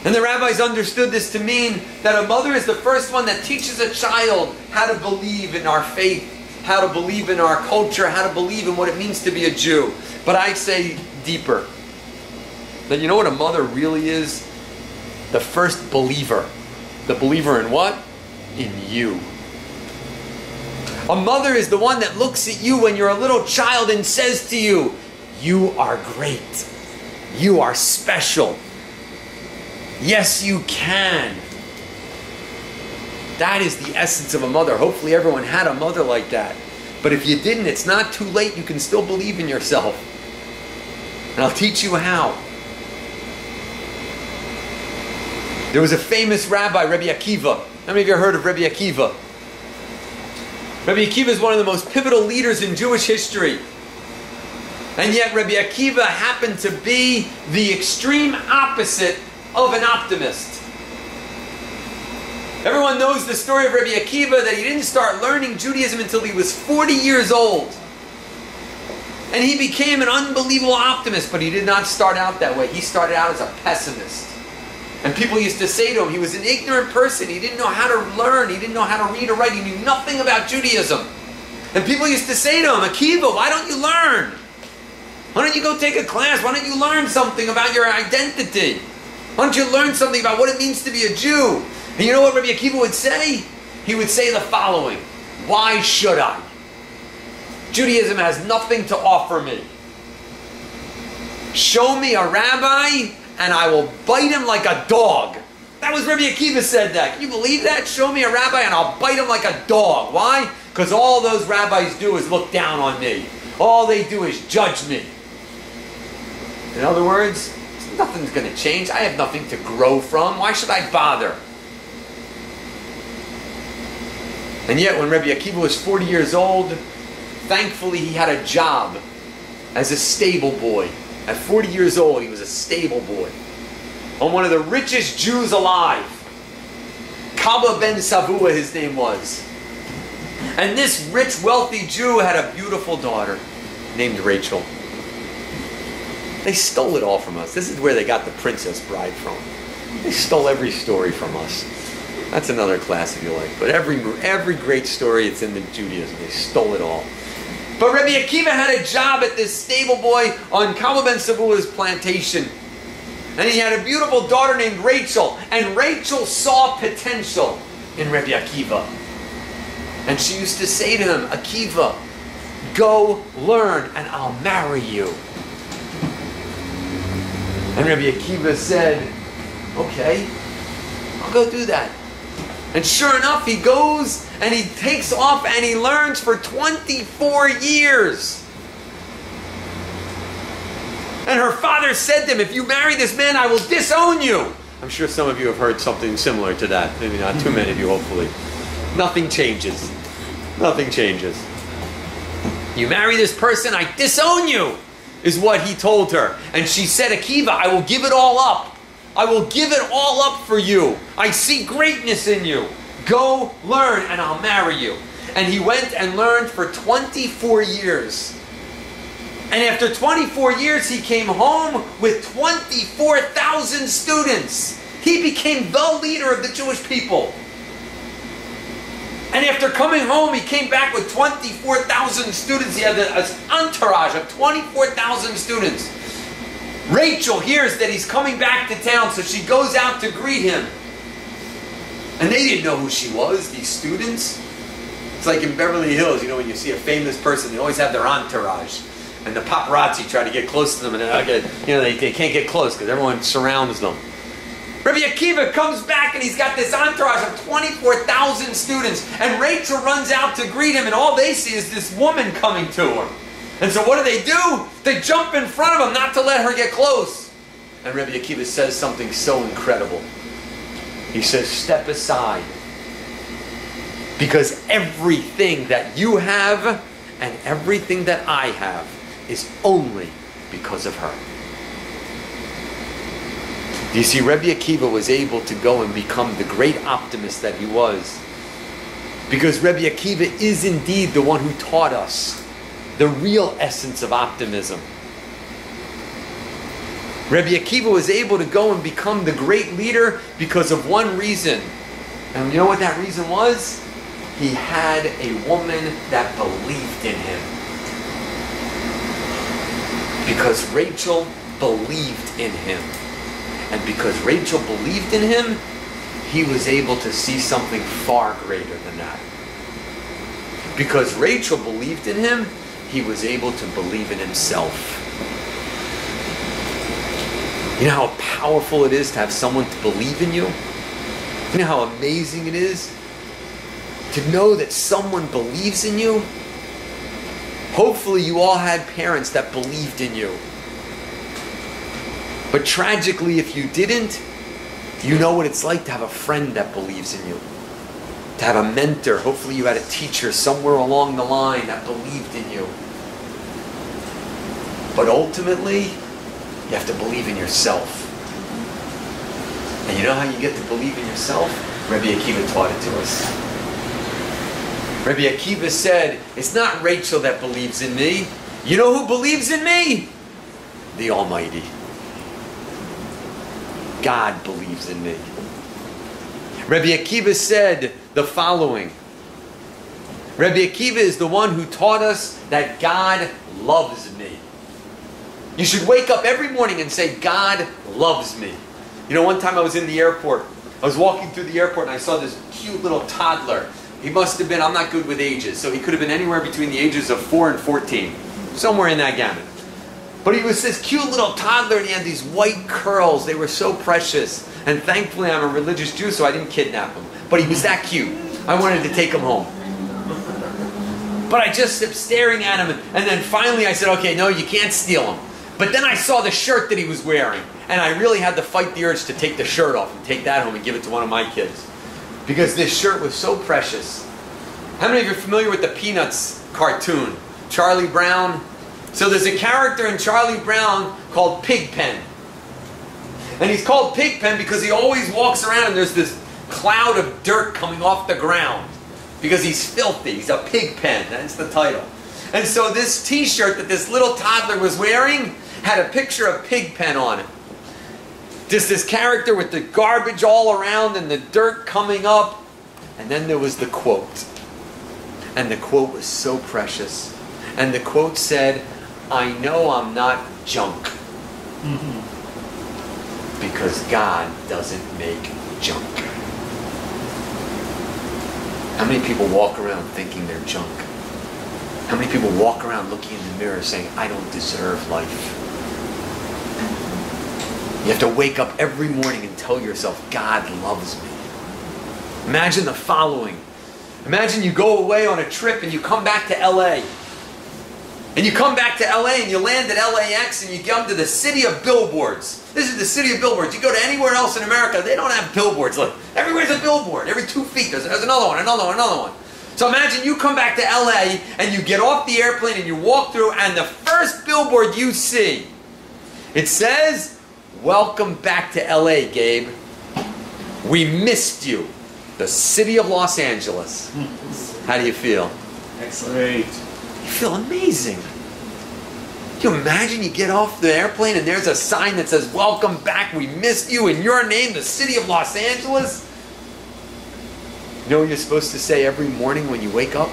And the rabbis understood this to mean that a mother is the first one that teaches a child how to believe in our faith, how to believe in our culture, how to believe in what it means to be a Jew. But I say deeper. That you know what a mother really is? The first believer. The believer in what? In you. A mother is the one that looks at you when you're a little child and says to you, you are great. You are special. Yes, you can. That is the essence of a mother. Hopefully everyone had a mother like that. But if you didn't, it's not too late. You can still believe in yourself. And I'll teach you how. There was a famous rabbi, Rabbi Akiva. How many of you have heard of Rabbi Akiva? Rabbi Akiva is one of the most pivotal leaders in Jewish history. And yet Rabbi Akiva happened to be the extreme opposite of an optimist. Everyone knows the story of Rabbi Akiva, that he didn't start learning Judaism until he was 40 years old. And he became an unbelievable optimist, but he did not start out that way. He started out as a pessimist. And people used to say to him, he was an ignorant person. He didn't know how to learn. He didn't know how to read or write. He knew nothing about Judaism. And people used to say to him, Akiva, why don't you learn? Why don't you go take a class? Why don't you learn something about your identity? Why don't you learn something about what it means to be a Jew? And you know what Rabbi Akiva would say? He would say the following: why should I? Judaism has nothing to offer me. Show me a rabbi and I will bite him like a dog. That was Rabbi Akiva said that. Can you believe that? Show me a rabbi and I'll bite him like a dog. Why? Because all those rabbis do is look down on me. All they do is judge me. In other words, nothing's going to change. I have nothing to grow from. Why should I bother? And yet when Rabbi Akiva was 40 years old, thankfully he had a job as a stable boy. At 40 years old, he was a stable boy on one of the richest Jews alive. Kaba ben Savua, his name was. And this rich, wealthy Jew had a beautiful daughter named Rachel. They stole it all from us. This is where they got the Princess Bride from. They stole every story from us. That's another class if you like. But every great story, it's in the Judaism. They stole it all. But Rabbi Akiva had a job at this stable boy on Kaba ben Savua's plantation. And he had a beautiful daughter named Rachel. And Rachel saw potential in Rabbi Akiva. And she used to say to him, Akiva, go learn and I'll marry you. And Rabbi Akiva said, okay, I'll go do that. And sure enough, he goes and he takes off and he learns for 24 years. And her father said to him, if you marry this man, I will disown you. I'm sure some of you have heard something similar to that. Maybe not too many of you, hopefully. Nothing changes. Nothing changes. You marry this person, I disown you, is what he told her. And she said, Akiva, I will give it all up. I will give it all up for you. I see greatness in you. Go learn and I'll marry you. And he went and learned for 24 years. And after 24 years, he came home with 24,000 students. He became the leader of the Jewish people. And after coming home, he came back with 24,000 students. He had an entourage of 24,000 students. Rachel hears that he's coming back to town, so she goes out to greet him. And they didn't know who she was, these students. It's like in Beverly Hills, you know, when you see a famous person, they always have their entourage. And the paparazzi try to get close to them, and they can't get close because everyone surrounds them. Rabbi Akiva comes back and he's got this entourage of 24,000 students. And Rachel runs out to greet him, and all they see is this woman coming to her. And so what do? They jump in front of him not to let her get close. And Rabbi Akiva says something so incredible. He says, step aside. Because everything that you have and everything that I have is only because of her. Do you see, Rabbi Akiva was able to go and become the great optimist that he was. Because Rabbi Akiva is indeed the one who taught us the real essence of optimism. Rabbi Akiva was able to go and become the great leader because of one reason. And you know what that reason was? He had a woman that believed in him. Because Rachel believed in him. And because Rachel believed in him, he was able to see something far greater than that. Because Rachel believed in him, he was able to believe in himself. You know how powerful it is to have someone to believe in you? You know how amazing it is to know that someone believes in you? Hopefully you all had parents that believed in you. But tragically, if you didn't, you know what it's like to have a friend that believes in you. To have a mentor. Hopefully you had a teacher somewhere along the line that believed in you. But ultimately, you have to believe in yourself. And you know how you get to believe in yourself? Rabbi Akiva taught it to us. Rabbi Akiva said, it's not Rachel that believes in me. You know who believes in me? The Almighty. God believes in me. Rabbi Akiva said the following. Rabbi Akiva is the one who taught us that God loves me. You should wake up every morning and say, God loves me. You know, one time I was in the airport. I was walking through the airport and I saw this cute little toddler. He must have been, I'm not good with ages, so he could have been anywhere between the ages of 4 and 14. Somewhere in that gamut. But he was this cute little toddler and he had these white curls. They were so precious. And thankfully I'm a religious Jew, so I didn't kidnap him. But he was that cute. I wanted to take him home. But I just kept staring at him. And then finally I said, okay, no, you can't steal him. But then I saw the shirt that he was wearing. And I really had to fight the urge to take the shirt off and take that home and give it to one of my kids. Because this shirt was so precious. How many of you are familiar with the Peanuts cartoon? Charlie Brown. So there's a character in Charlie Brown called Pigpen. And he's called Pigpen because he always walks around and there's this cloud of dirt coming off the ground. Because he's filthy. He's a pigpen. That's the title. And so this t-shirt that this little toddler was wearing had a picture of Pigpen on it. Just this character with the garbage all around and the dirt coming up. And then there was the quote. And the quote was so precious. And the quote said, I know I'm not junk. Because God doesn't make junk. How many people walk around thinking they're junk? How many people walk around looking in the mirror saying, I don't deserve life? You have to wake up every morning and tell yourself, God loves me. Imagine the following. Imagine you go away on a trip and you come back to LA. And you come back to LA and you land at LAX and you come to the city of billboards. This is the city of billboards. You go to anywhere else in America, they don't have billboards. Look, everywhere's a billboard. Every 2 feet there's another one, another one, another one. So imagine you come back to LA and you get off the airplane and you walk through and the first billboard you see, it says, welcome back to LA, Gabe. We missed you. The city of Los Angeles. How do you feel? Excellent. You feel amazing. Can you imagine you get off the airplane and there's a sign that says, welcome back, we missed you, in your name, the city of Los Angeles? You know what you're supposed to say every morning when you wake up?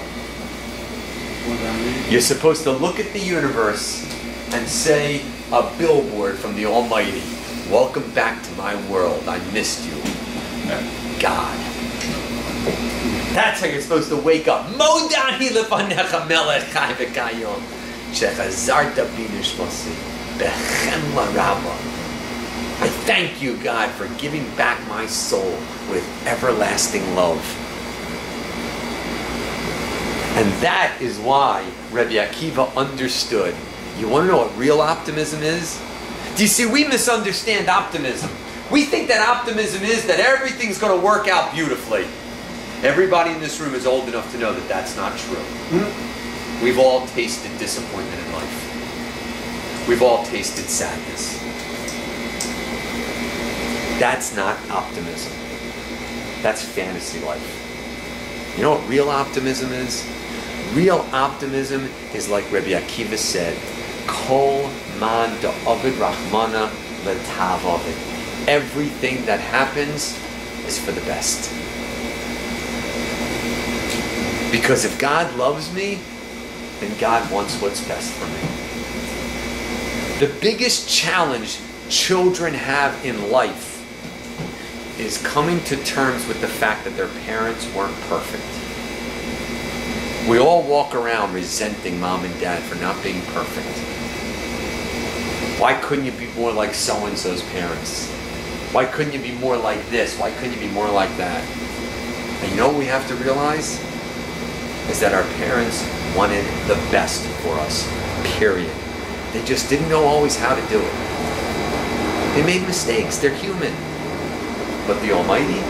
You're supposed to look at the universe and say a billboard from the Almighty. Welcome back to my world. I missed you. God. That's how you're supposed to wake up. Modani lefanecha melech chai v'kayom shechazarta bi nishmasi bechem l'rabba. I thank you, God, for giving back my soul with everlasting love. And that is why Rabbi Akiva understood. You want to know what real optimism is? Do you see, we misunderstand optimism. We think that optimism is that everything's going to work out beautifully. Everybody in this room is old enough to know that that's not true. We've all tasted disappointment in life. We've all tasted sadness. That's not optimism. That's fantasy life. You know what real optimism is? Real optimism is like Rabbi Akiva said, Kol man da'ovid rachmana letav ovid. Everything that happens is for the best. Because if God loves me, then God wants what's best for me. The biggest challenge children have in life is coming to terms with the fact that their parents weren't perfect. We all walk around resenting mom and dad for not being perfect. Why couldn't you be more like so-and-so's parents? Why couldn't you be more like this? Why couldn't you be more like that? And you know what we have to realize? Is that our parents wanted the best for us, period. They just didn't know always how to do it. They made mistakes, they're human. But the Almighty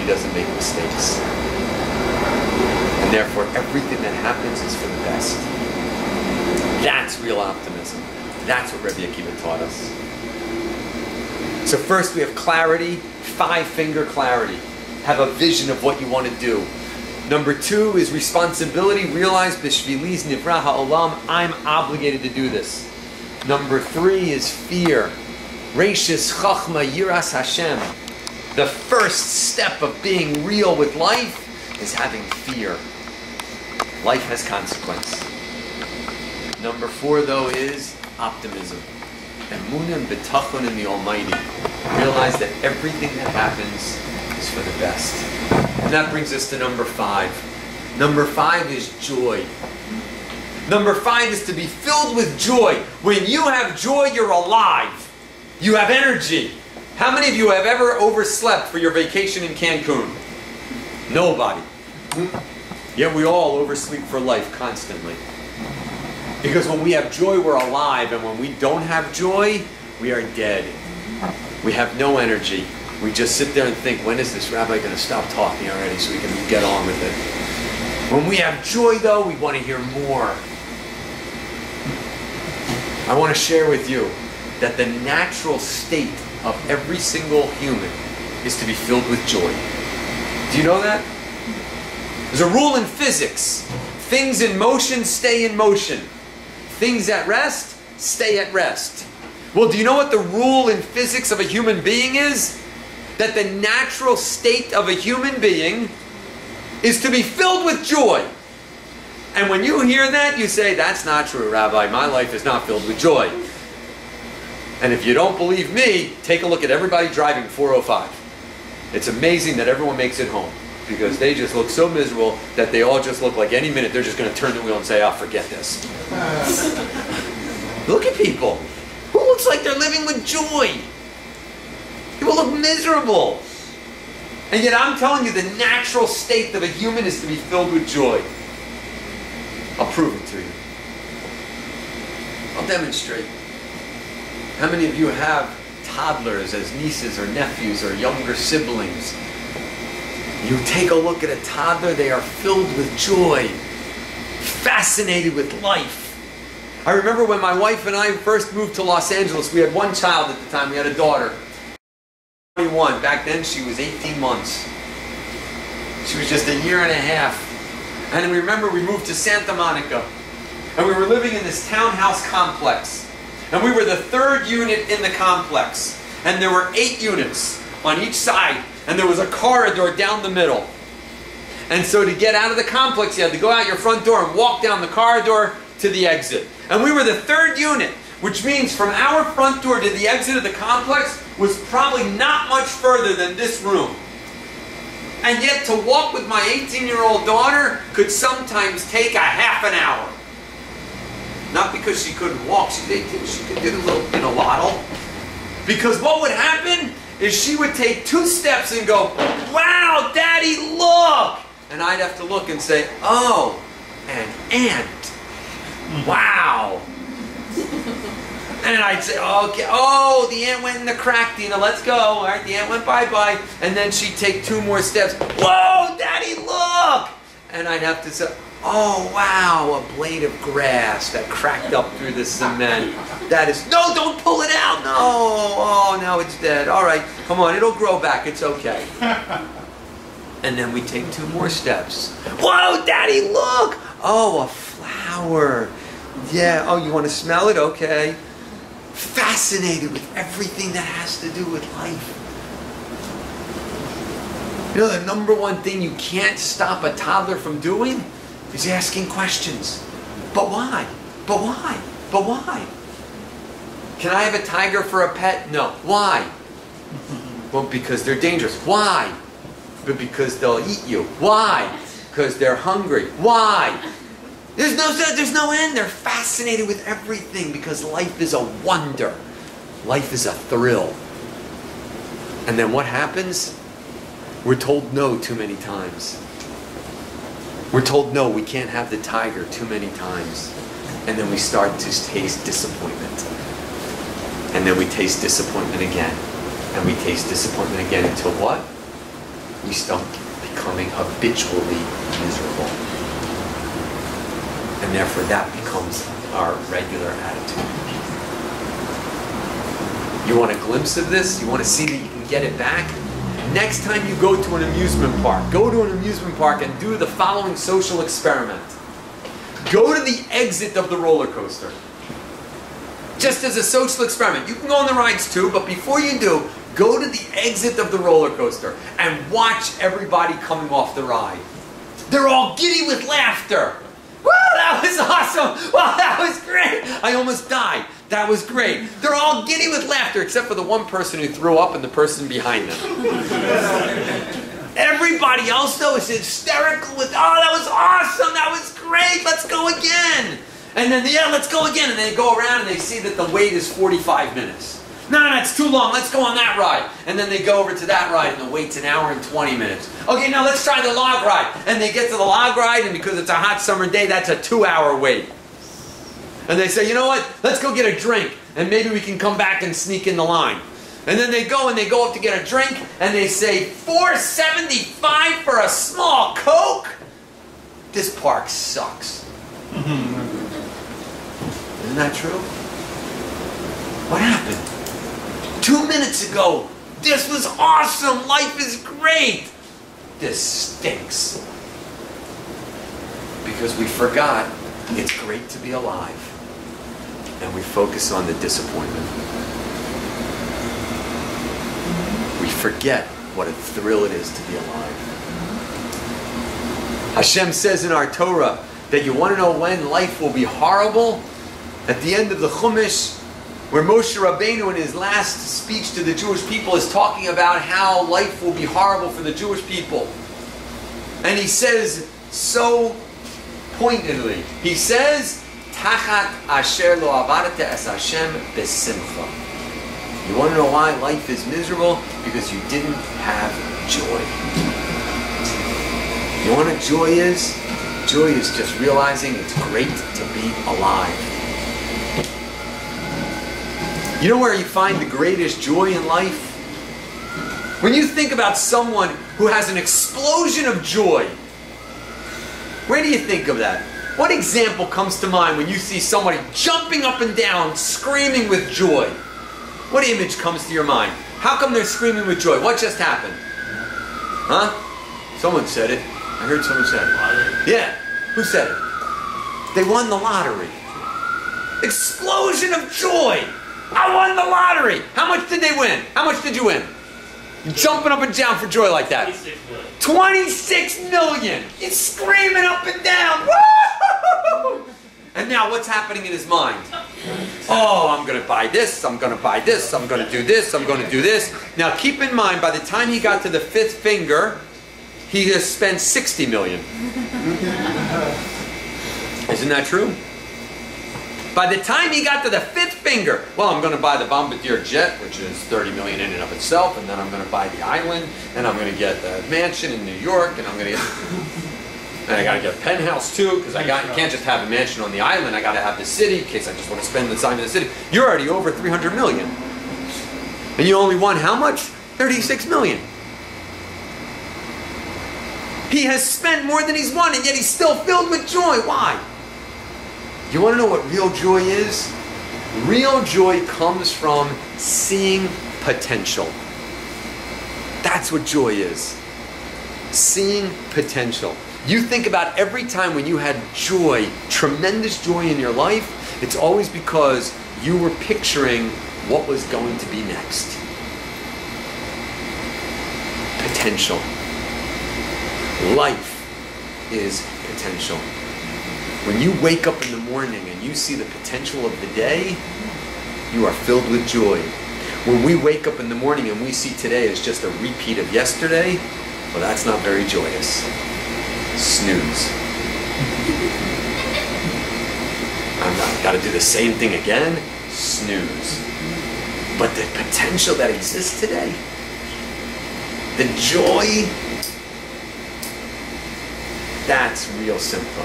doesn't make mistakes. And therefore, everything that happens is for the best. That's real optimism. That's what Rabbi Akiva taught us. So first we have clarity, 5-finger clarity. Have a vision of what you want to do. Number 2 is responsibility. Realize, B'shvili nivra ha'olam, I'm obligated to do this. Number 3 is fear. Reishis chachma yiras Hashem. The first step of being real with life is having fear. Life has consequence. Number 4, though, is optimism. Emunah and bitachon in the Almighty. Realize that everything that happens is for the best. And that brings us to number 5. Number 5 is joy. Number 5 is to be filled with joy. When you have joy, you're alive. You have energy. How many of you have ever overslept for your vacation in Cancun? Nobody. Yet we all oversleep for life constantly. Because when we have joy, we're alive. And when we don't have joy, we are dead. We have no energy. We just sit there and think, when is this rabbi going to stop talking already so we can get on with it? When we have joy, though, we want to hear more. I want to share with you that the natural state of every single human is to be filled with joy. Do you know that? There's a rule in physics. Things in motion stay in motion. Things at rest stay at rest. Well, do you know what the rule in physics of a human being is? That the natural state of a human being is to be filled with joy. And when you hear that, you say, that's not true, Rabbi. My life is not filled with joy. And if you don't believe me, take a look at everybody driving 405. It's amazing that everyone makes it home, because they just look so miserable that they all just look like any minute they're just going to turn the wheel and say, oh, forget this. Look at people. Who looks like they're living with joy? People look miserable. And yet I'm telling you, the natural state of a human is to be filled with joy. I'll prove it to you. I'll demonstrate. How many of you have toddlers as nieces or nephews or younger siblings? You take a look at a toddler, they are filled with joy, fascinated with life. I remember when my wife and I first moved to Los Angeles, we had one child at the time, we had a daughter. 21. Back then she was 18 months. She was just a year and a half. And we remember we moved to Santa Monica. And we were living in this townhouse complex. And we were the 3rd unit in the complex. And there were 8 units on each side. And there was a corridor down the middle. And so to get out of the complex, you had to go out your front door and walk down the corridor to the exit. And we were the 3rd unit, which means from our front door to the exit of the complex was probably not much further than this room. And yet to walk with my 18-year-old daughter could sometimes take a half an hour. Not because she couldn't walk, she's 18, she could do a little waddle. Because what would happen is she would take 2 steps and go, wow, Daddy, look! And I'd have to look and say, oh, an ant. Wow. And I'd say, okay, oh, the ant went in the crack, Dina, let's go. All right, the ant went bye-bye. And then she'd take 2 more steps. Whoa, Daddy, look! And I'd have to say, oh, wow, a blade of grass that cracked up through the cement. That is, no, don't pull it out. No, oh, now it's dead. All right, come on, it'll grow back. It's okay. And then we take 2 more steps. Whoa, Daddy, look! Oh, a flower. Yeah, oh, you want to smell it? Okay. Fascinated with everything that has to do with life. You know, the number one thing you can't stop a toddler from doing is asking questions. But why? But why? But why? Can I have a tiger for a pet? No. Why? Well, because they're dangerous. Why? But because they'll eat you. Why? Because they're hungry. Why? There's no end. They're fascinated with everything because life is a wonder. Life is a thrill. And then what happens? We're told no too many times. We're told no, we can't have the tiger too many times. And then we start to taste disappointment. And then we taste disappointment again. And we taste disappointment again until what? We start becoming habitually miserable. And therefore that becomes our regular attitude. You want a glimpse of this? You want to see that you can get it back? Next time you go to an amusement park, go to an amusement park and do the following social experiment. Go to the exit of the roller coaster. Just as a social experiment. You can go on the rides too, but before you do, go to the exit of the roller coaster and watch everybody coming off the ride. They're all giddy with laughter. Woo, that was awesome. Wow, that was great. I almost died. That was great. They're all giddy with laughter except for the one person who threw up and the person behind them. Everybody else though is hysterical with, oh, that was awesome. That was great. Let's go again. And then, yeah, let's go again. And they go around and they see that the wait is 45 minutes. No, it's too long. Let's go on that ride. And then they go over to that ride and the wait's an hour and 20 minutes. Okay, now let's try the log ride. And they get to the log ride and because it's a hot summer day, that's a 2-hour wait. And they say, you know what? Let's go get a drink and maybe we can come back and sneak in the line. And then they go up to get a drink and they say, $4.75 for a small Coke? This park sucks. Isn't that true? What happened? 2 minutes ago, this was awesome. Life is great. This stinks. Because we forgot it's great to be alive. And we focus on the disappointment. We forget what a thrill it is to be alive. Hashem says in our Torah that you want to know when life will be horrible? At the end of the Chumash, where Moshe Rabbeinu in his last speech to the Jewish people is talking about how life will be horrible for the Jewish people. And he says so pointedly, he says, Tachat asher lo avarta es Hashem besimcha. You want to know why life is miserable? Because you didn't have joy. You know what joy is? Joy is just realizing it's great to be alive. You know where you find the greatest joy in life? When you think about someone who has an explosion of joy, where do you think of that? What example comes to mind when you see somebody jumping up and down, screaming with joy? What image comes to your mind? How come they're screaming with joy? What just happened? Huh? Someone said it. I heard someone say it. Yeah. Who said it? They won the lottery. Explosion of joy. I won the lottery. How much did they win? How much did you win? You're jumping up and down for joy like that. 26 million. He's screaming up and down. Woo! And now what's happening in his mind? Oh, I'm going to buy this. I'm going to buy this. I'm going to do this. I'm going to do this. Now keep in mind, by the time he got to the 5th finger, he has spent 60 million. Isn't that true? By the time he got to the 5th finger, well, I'm going to buy the Bombardier jet, which is 30 million in and of itself, and then I'm going to buy the island, and I'm going to get the mansion in New York, and I'm going to get, and I got to get a penthouse too, because you can't just have a mansion on the island. I got to have the city in case I just want to spend the time in the city. You're already over 300 million, and you only won how much? 36 million. He has spent more than he's won, and yet he's still filled with joy. Why? You want to know what real joy is? Real joy comes from seeing potential. That's what joy is. Seeing potential. You think about every time when you had joy, tremendous joy in your life, it's always because you were picturing what was going to be next. Potential. Life is potential. When you wake up in the morning and you see the potential of the day, you are filled with joy. When we wake up in the morning and we see today as just a repeat of yesterday, well, that's not very joyous. Snooze. Got to do the same thing again? Snooze. But the potential that exists today, the joy, that's real simple.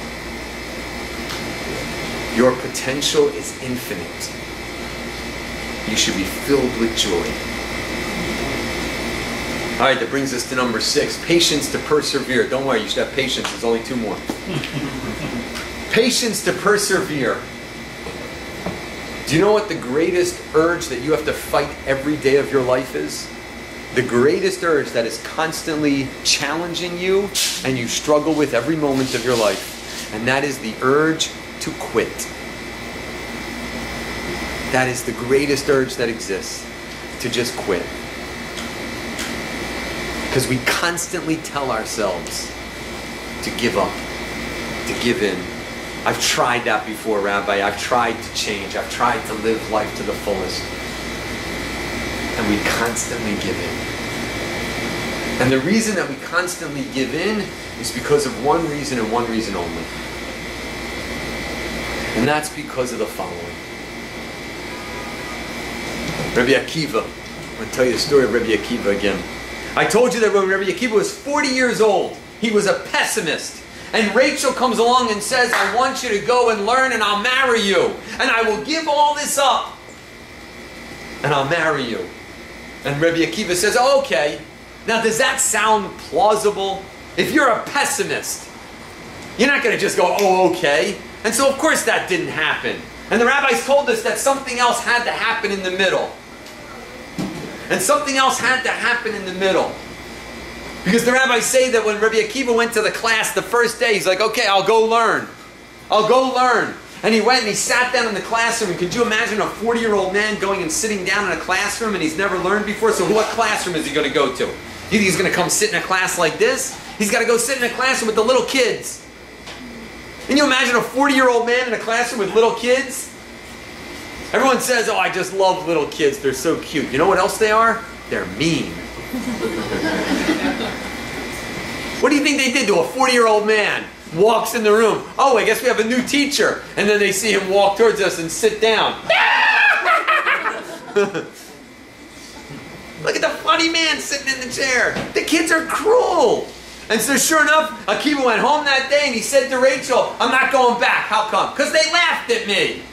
Your potential is infinite. You should be filled with joy. All right, that brings us to number 6. Patience to persevere. Don't worry, you should have patience. There's only 2 more. Patience to persevere. Do you know what the greatest urge that you have to fight every day of your life is? The greatest urge that is constantly challenging you and you struggle with every moment of your life. And that is the urge to quit. That is the greatest urge that exists. To just quit. Because we constantly tell ourselves to give up, to give in. I've tried that before, Rabbi. I've tried to change. I've tried to live life to the fullest. And we constantly give in. And the reason that we constantly give in is because of one reason and one reason only. And that's because of the following. Rabbi Akiva. I'm going to tell you the story of Rabbi Akiva again. I told you that when Rabbi Akiva was 40 years old, he was a pessimist. And Rachel comes along and says, I want you to go and learn and I'll marry you. And I will give all this up. And I'll marry you. And Rabbi Akiva says, oh, okay. Now does that sound plausible? If you're a pessimist, you're not going to just go, oh, okay. And so of course that didn't happen. And the rabbis told us that something else had to happen in the middle. And something else had to happen in the middle. Because the rabbis say that when Rabbi Akiva went to the class the first day, he's like, okay, I'll go learn. I'll go learn. And he went and he sat down in the classroom. Could you imagine a 40-year-old man going and sitting down in a classroom and he's never learned before? So what classroom is he going to go to? You think he's going to come sit in a class like this? He's got to go sit in a classroom with the little kids. Can you imagine a 40-year-old man in a classroom with little kids? Everyone says, oh, I just love little kids. They're so cute. You know what else they are? They're mean. What do you think they did to a 40-year-old man? Walks in the room. Oh, I guess we have a new teacher. And then they see him walk towards us and sit down. Look at the funny man sitting in the chair. The kids are cruel. And so sure enough, Akiva went home that day and he said to Rachel, I'm not going back. How come? Because they laughed at me.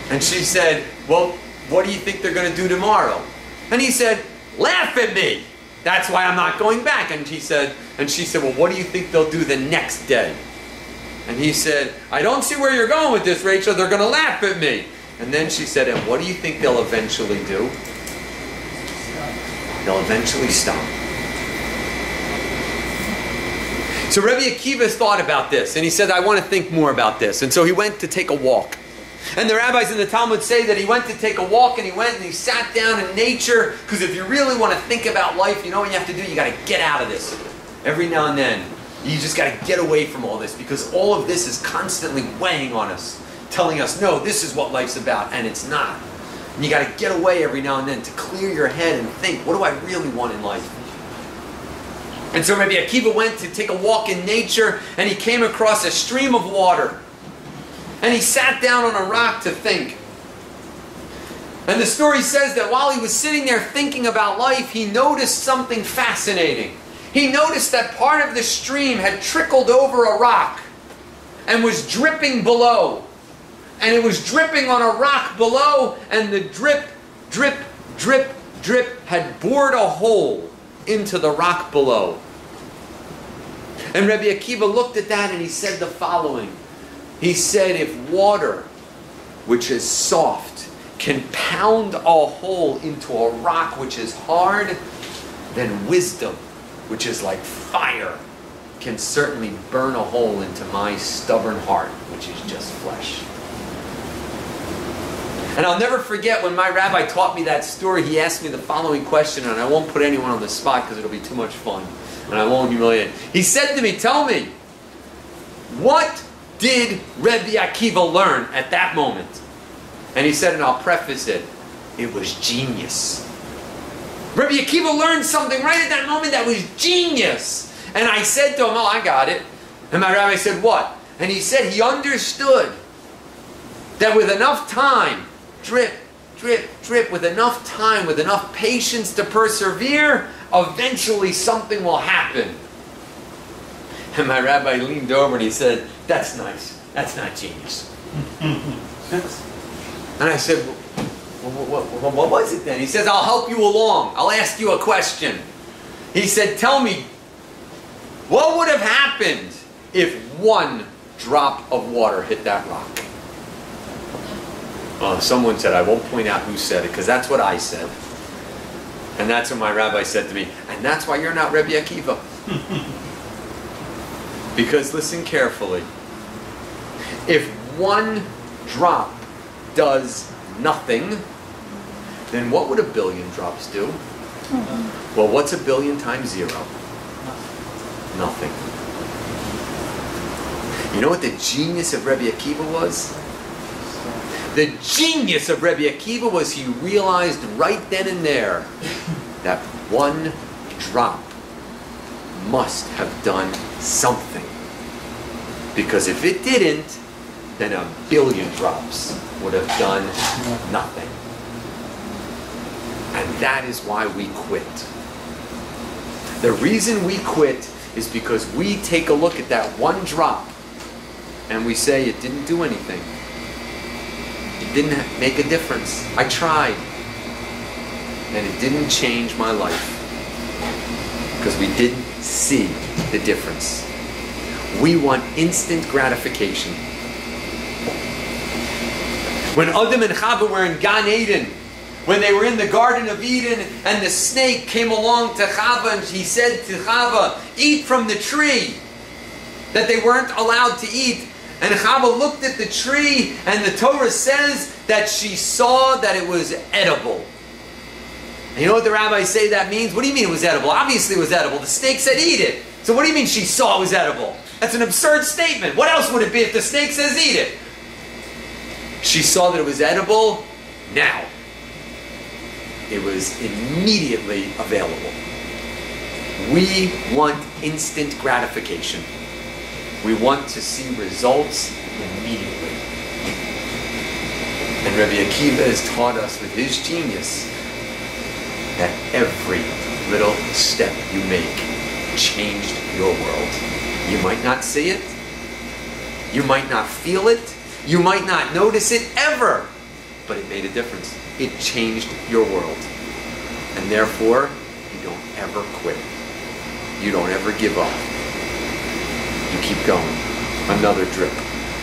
And she said, well, what do you think they're going to do tomorrow? And he said, laugh at me. That's why I'm not going back. And she said, well, what do you think they'll do the next day? And he said, I don't see where you're going with this, Rachel. They're going to laugh at me. And then she said, and what do you think they'll eventually do? They'll eventually stop. So Rabbi Akiva thought about this. And he said, I want to think more about this. And so he went to take a walk. And the rabbis in the Talmud say that he went to take a walk and he went and he sat down in nature. Because if you really want to think about life, you know what you have to do? You got to get out of this. Every now and then, you just got to get away from all this. Because all of this is constantly weighing on us. Telling us, no, this is what life's about. And it's not. And you got to get away every now and then to clear your head and think, what do I really want in life? And so Rabbi Akiva went to take a walk in nature and he came across a stream of water. And he sat down on a rock to think. And the story says that while he was sitting there thinking about life, he noticed something fascinating. He noticed that part of the stream had trickled over a rock and was dripping below. And it was dripping on a rock below, and the drip, drip, drip, drip had bored a hole into the rock below. And Rabbi Akiva looked at that and he said the following. He said, if water, which is soft, can pound a hole into a rock which is hard, then wisdom, which is like fire, can certainly burn a hole into my stubborn heart, which is just flesh. And I'll never forget when my rabbi taught me that story, he asked me the following question, and I won't put anyone on the spot because it'll be too much fun, and I won't humiliate. He said to me, tell me, what did Rabbi Akiva learn at that moment? And he said, and I'll preface it, it was genius. Rabbi Akiva learned something right at that moment that was genius. And I said to him, oh, I got it. And my rabbi said, what? And he said he understood That with enough time, drip, drip, drip, with enough time, with enough patience to persevere, eventually something will happen. And my rabbi leaned over and he said, "That's nice. That's not genius." And I said, what was it then? He says, "I'll help you along. I'll ask you a question." He said, "Tell me, what would have happened if one drop of water hit that rock?" Someone said, I won't point out who said it, because that's what I said. And that's what my rabbi said to me. And that's why you're not Rabbi Akiva. Because listen carefully. If one drop does nothing, then what would a billion drops do? Well, what's a billion times 0? Nothing. You know what the genius of Rabbi Akiva was? The genius of Rabbi Akiva was he realized right then and there that one drop must have done something. Because if it didn't, then a billion drops would have done nothing. And that is why we quit. The reason we quit is because we take a look at that one drop and we say it didn't do anything. It didn't make a difference. I tried. And it didn't change my life. Because we didn't see the difference. We want instant gratification. When Adam and Chava were in Gan Eden, when they were in the Garden of Eden, and the snake came along to Chava and he said to Chava, "Eat from the tree," that they weren't allowed to eat. And Chava looked at the tree, and the Torah says that she saw that it was edible. And you know what the rabbis say that means? What do you mean it was edible? Obviously it was edible. The snake said eat it. So what do you mean she saw it was edible? That's an absurd statement. What else would it be if the snake says eat it? She saw that it was edible. Now, it was immediately available. We want instant gratification. We want to see results immediately. And Rabbi Akiva has taught us with his genius that every little step you make changed your world. You might not see it. You might not feel it. You might not notice it ever. But it made a difference. It changed your world. And therefore, you don't ever quit. You don't ever give up. You keep going. Another drip.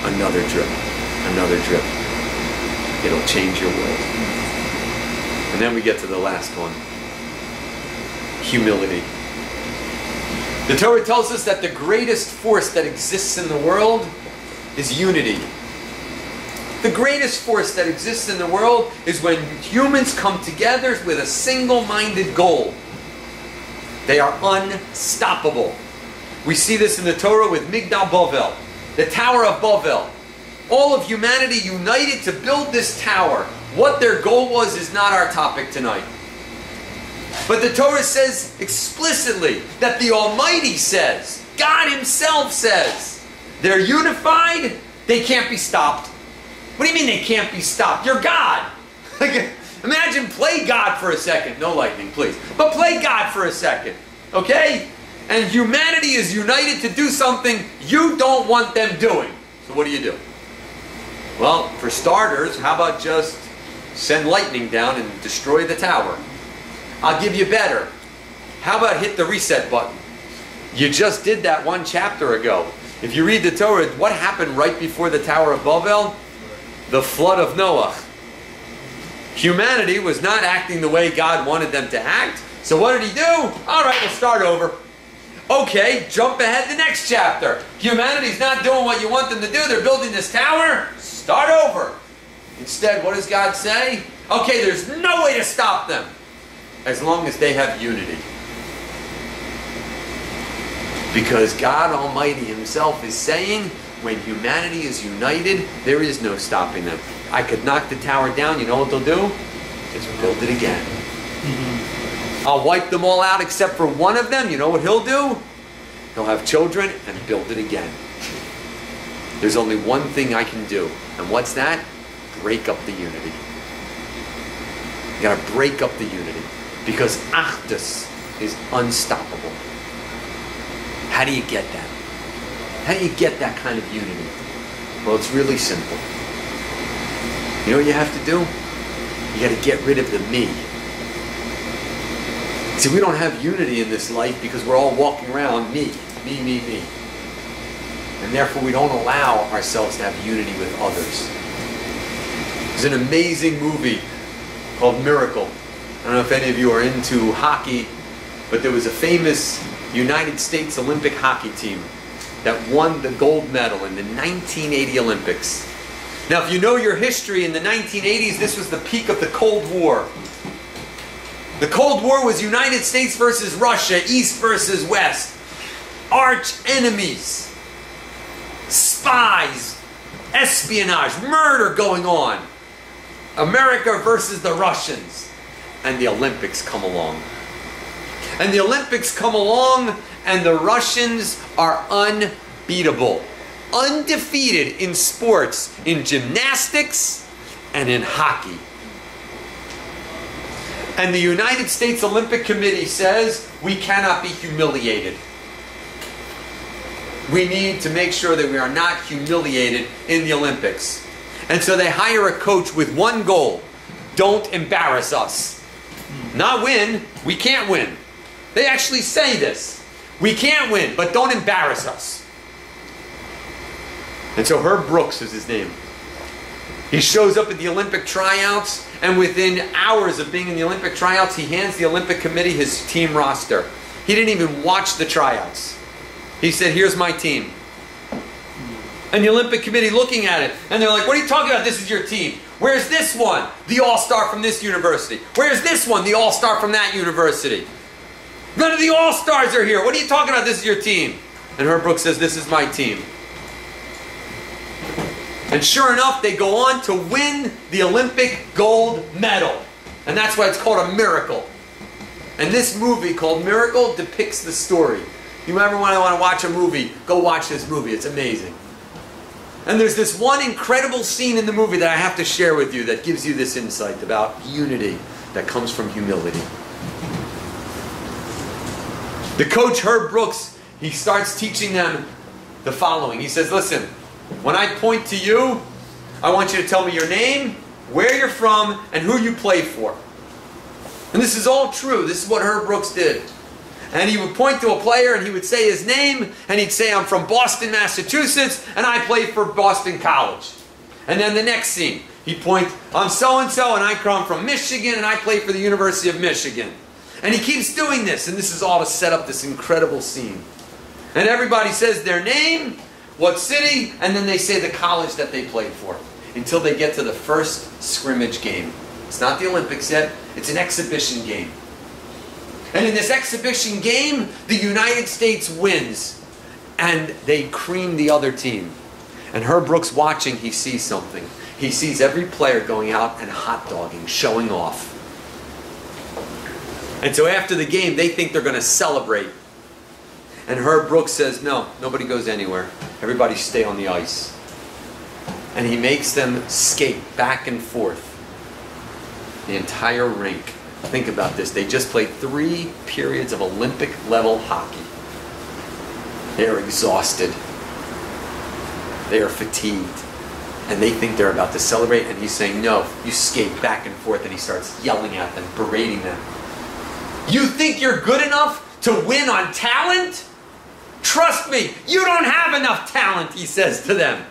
Another drip. Another drip. It'll change your world. And then we get to the last one. Humility. The Torah tells us that the greatest force that exists in the world is unity. The greatest force that exists in the world is when humans come together with a single-minded goal. They are unstoppable. We see this in the Torah with Migdal Bavel, the Tower of Bavel. All of humanity united to build this tower. What their goal was is not our topic tonight. But the Torah says explicitly that the Almighty says, God Himself says, they're unified, they can't be stopped. What do you mean they can't be stopped? You're God. Imagine, play God for a second. No lightning, please. But play God for a second. Okay? And humanity is united to do something you don't want them doing. So what do? Well, for starters, how about just send lightning down and destroy the tower? I'll give you better. How about hit the reset button? You just did that one chapter ago. If you read the Torah, what happened right before the Tower of Babel? The flood of Noah. Humanity was not acting the way God wanted them to act. So what did He do? All right, we'll start over. Okay, jump ahead to the next chapter. Humanity's not doing what you want them to do. They're building this tower. Start over. Instead, what does God say? Okay, there's no way to stop them as long as they have unity. Because God Almighty Himself is saying, when humanity is united, there is no stopping them. I could knock the tower down, you know what they'll do? Just build it again. I'll wipe them all out except for one of them, you know what He'll do? He'll have children and build it again. There's only one thing I can do. And what's that? break up the unity. You got to break up the unity because Achdus is unstoppable. How do you get that? How do you get that kind of unity? Well, it's really simple. You know what you have to do? You got to get rid of the me. See, we don't have unity in this life because we're all walking around me. And therefore we don't allow ourselves to have unity with others. There's an amazing movie called Miracle. I don't know if any of you are into hockey, but there was a famous United States Olympic hockey team that won the gold medal in the 1980 Olympics. Now, if you know your history, in the 1980s, this was the peak of the Cold War. The Cold War was United States versus Russia, East versus West. Arch enemies. Spies. Espionage. Murder going on. America versus the Russians. And the Olympics come along. And the Olympics come along and the Russians are unbeatable. Undefeated in sports, in gymnastics, and in hockey. And the United States Olympic Committee says we cannot be humiliated. We need to make sure that we are not humiliated in the Olympics. And so they hire a coach with one goal. Don't embarrass us. Not win. We can't win. They actually say this. We can't win, but don't embarrass us. And so Herb Brooks is his name. He shows up at the Olympic tryouts, and within hours of being in the Olympic tryouts, he hands the Olympic Committee his team roster. He didn't even watch the tryouts. He said, here's my team. And the Olympic Committee looking at it, and they're like, what are you talking about? This is your team. Where's this one? The all-star from this university. Where's this one? The all-star from that university. None of the all-stars are here. What are you talking about? This is your team. And Herb Brooks says, this is my team. And sure enough, they go on to win the Olympic gold medal. And that's why it's called a miracle. And this movie called Miracle depicts the story. You remember when I want to watch a movie, go watch this movie. It's amazing. And there's this one incredible scene in the movie that I have to share with you that gives you this insight about unity that comes from humility. The coach, Herb Brooks, he starts teaching them the following. He says, listen, when I point to you, I want you to tell me your name, where you're from, and who you play for. And this is all true. This is what Herb Brooks did. And he would point to a player and he would say his name, and he'd say, I'm from Boston, Massachusetts, and I played for Boston College. And then the next scene, he'd point, I'm so-and-so, and I come from Michigan, and I play for the University of Michigan. And he keeps doing this, and this is all to set up this incredible scene. And everybody says their name, what city, and then they say the college that they played for, until they get to the first scrimmage game. It's not the Olympics yet, it's an exhibition game. And in this exhibition game, the United States wins. And they cream the other team. And Herb Brooks watching, he sees something. He sees every player going out and hot dogging, showing off. And so after the game, they think they're going to celebrate. And Herb Brooks says, no, nobody goes anywhere. Everybody stay on the ice. And he makes them skate back and forth the entire rink. Think about this. They just played 3 periods of Olympic-level hockey. They're exhausted. They are fatigued. And they think they're about to celebrate. And he's saying, no, you skate back and forth. And he starts yelling at them, berating them. You think you're good enough to win on talent? Trust me, you don't have enough talent, he says to them.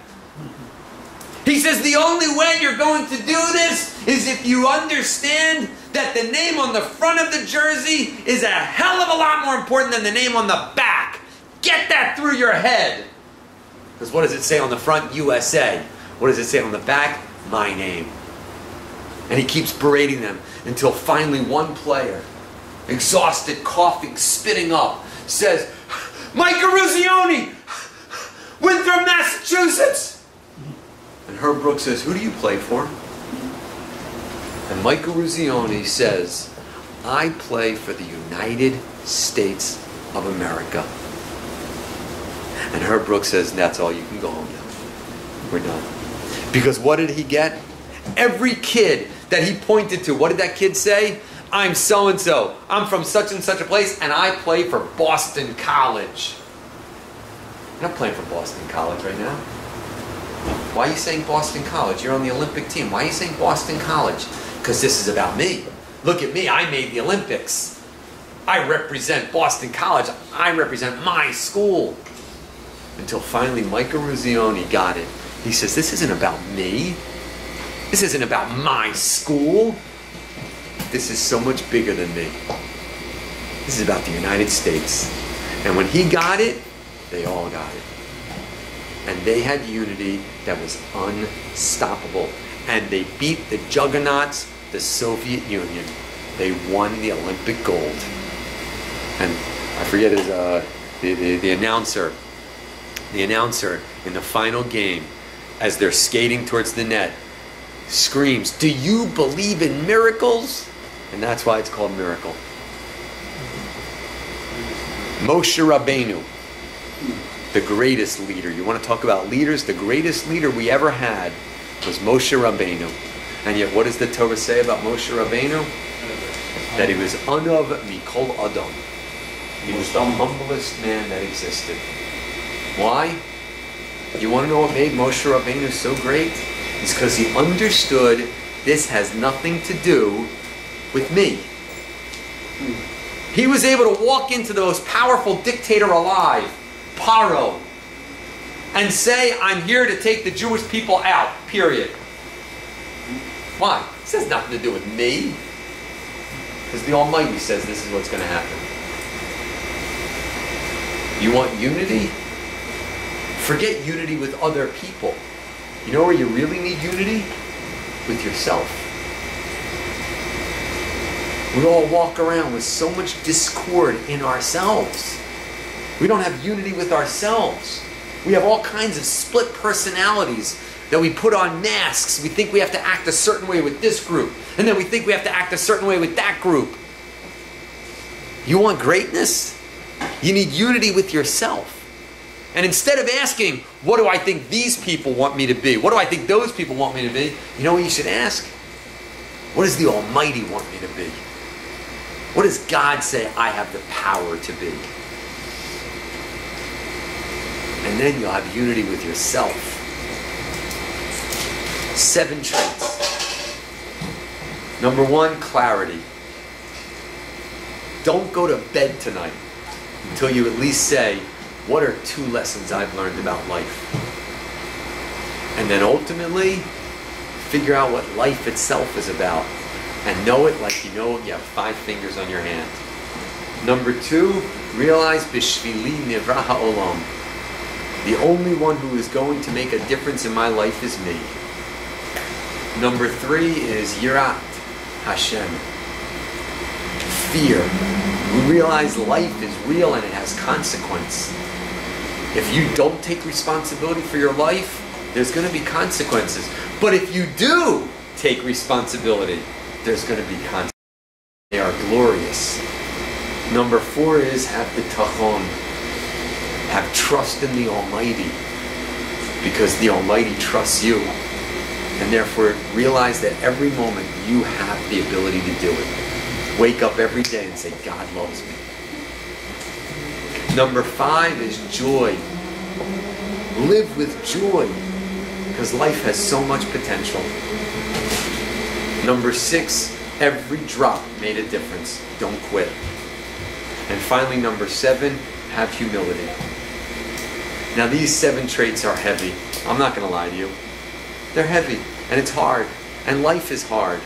He says the only way you're going to do this is if you understand that the name on the front of the jersey is a hell of a lot more important than the name on the back. Get that through your head. Because what does it say on the front? USA. What does it say on the back? My name. And he keeps berating them until finally one player, exhausted, coughing, spitting up, says, Mike Ruzioni, Winthrop, Massachusetts. And Herb Brooks says, who do you play for? And Michael Ruzioni says, I play for the United States of America. And Herb Brooks says, that's all, you can go home now. We're done. Because what did he get? Every kid that he pointed to, what did that kid say? I'm so-and-so. I'm from such and such a place, and I play for Boston College. You're not playing for Boston College right now. Why are you saying Boston College? You're on the Olympic team. Why are you saying Boston College? Because this is about me. Look at me. I made the Olympics. I represent Boston College. I represent my school. Until finally Michael Ruzioni got it. He says, this isn't about me. This isn't about my school. This is so much bigger than me. This is about the United States. And when he got it, they all got it. And they had unity that was unstoppable. And they beat the juggernauts, the Soviet Union. They won the Olympic gold. And I forget his, the announcer. The announcer in the final game, as they're skating towards the net, screams, "Do you believe in miracles?" And that's why it's called Miracle. Moshe Rabbeinu, the greatest leader. You want to talk about leaders? The greatest leader we ever had was Moshe Rabbeinu. And yet what does the Torah say about Moshe Rabbeinu? That he was Anav Mikol Adam. He was the humblest man that existed. Why? You want to know what made Moshe Rabbeinu so great? It's because he understood this has nothing to do with me. He was able to walk into the most powerful dictator alive, Paro, and say, I'm here to take the Jewish people out, period. Why? This has nothing to do with me. Because the Almighty says this is what's going to happen. You want unity? Forget unity with other people. You know where you really need unity? With yourself. We all walk around with so much discord in ourselves. We don't have unity with ourselves. We have all kinds of split personalities that we put on masks. We think we have to act a certain way with this group. And then we think we have to act a certain way with that group. You want greatness? You need unity with yourself. And instead of asking, what do I think these people want me to be? What do I think those people want me to be? You know what you should ask? What does the Almighty want me to be? What does God say I have the power to be? And then you'll have unity with yourself. 7 traits. Number 1, clarity. Don't go to bed tonight until you at least say, what are 2 lessons I've learned about life? And then ultimately, figure out what life itself is about. And know it like you know you have 5 fingers on your hand. Number 2, realize Bishvili Nivra Ha'olam. The only one who is going to make a difference in my life is me. Number 3 is Yirat Hashem. Fear. We realize life is real and it has consequence. If you don't take responsibility for your life, there's going to be consequences. But if you do take responsibility, there's going to be consequences. They are glorious. Number 4 is have bitachon. Have trust in the Almighty. Because the Almighty trusts you. And therefore realize that every moment you have the ability to do it. Wake up every day and say, God loves me. Number 5 is joy. Live with joy. Because life has so much potential. Number 6, every drop made a difference. Don't quit. And finally, number 7, have humility. Now these 7 traits are heavy. I'm not going to lie to you. They're heavy. And it's hard. And life is hard.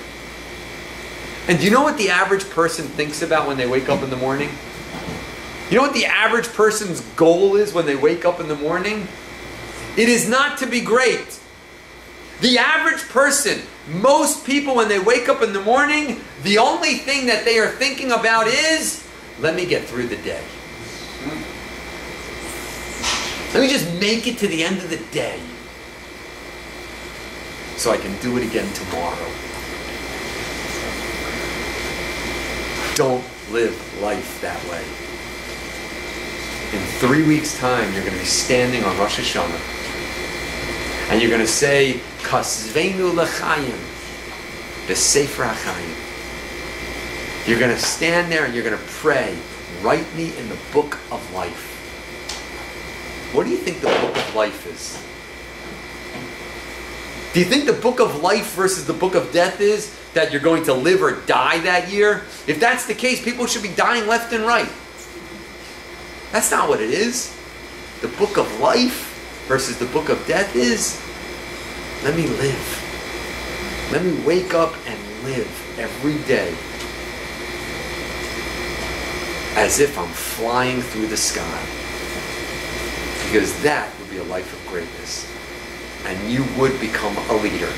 And do you know what the average person thinks about when they wake up in the morning? You know what the average person's goal is when they wake up in the morning? It is not to be great. The average person, most people when they wake up in the morning, the only thing that they are thinking about is, let me get through the day. Let me just make it to the end of the day so I can do it again tomorrow. Don't live life that way. In 3 weeks' time, you're going to be standing on Rosh Hashanah. And you're going to say, Kasvenu l'chaim. the Sefer HaChaim. You're going to stand there and you're going to pray, write me in the book of life. What do you think the book of life is? Do you think the book of life versus the book of death is that you're going to live or die that year? If that's the case, people should be dying left and right. That's not what it is. The book of life versus the book of death is, let me live. Let me wake up and live every day as if I'm flying through the sky. Because that would be a life of greatness. And you would become a leader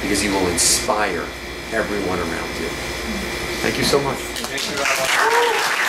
because you will inspire everyone around you. Thank you so much. Thank you, Rabbi.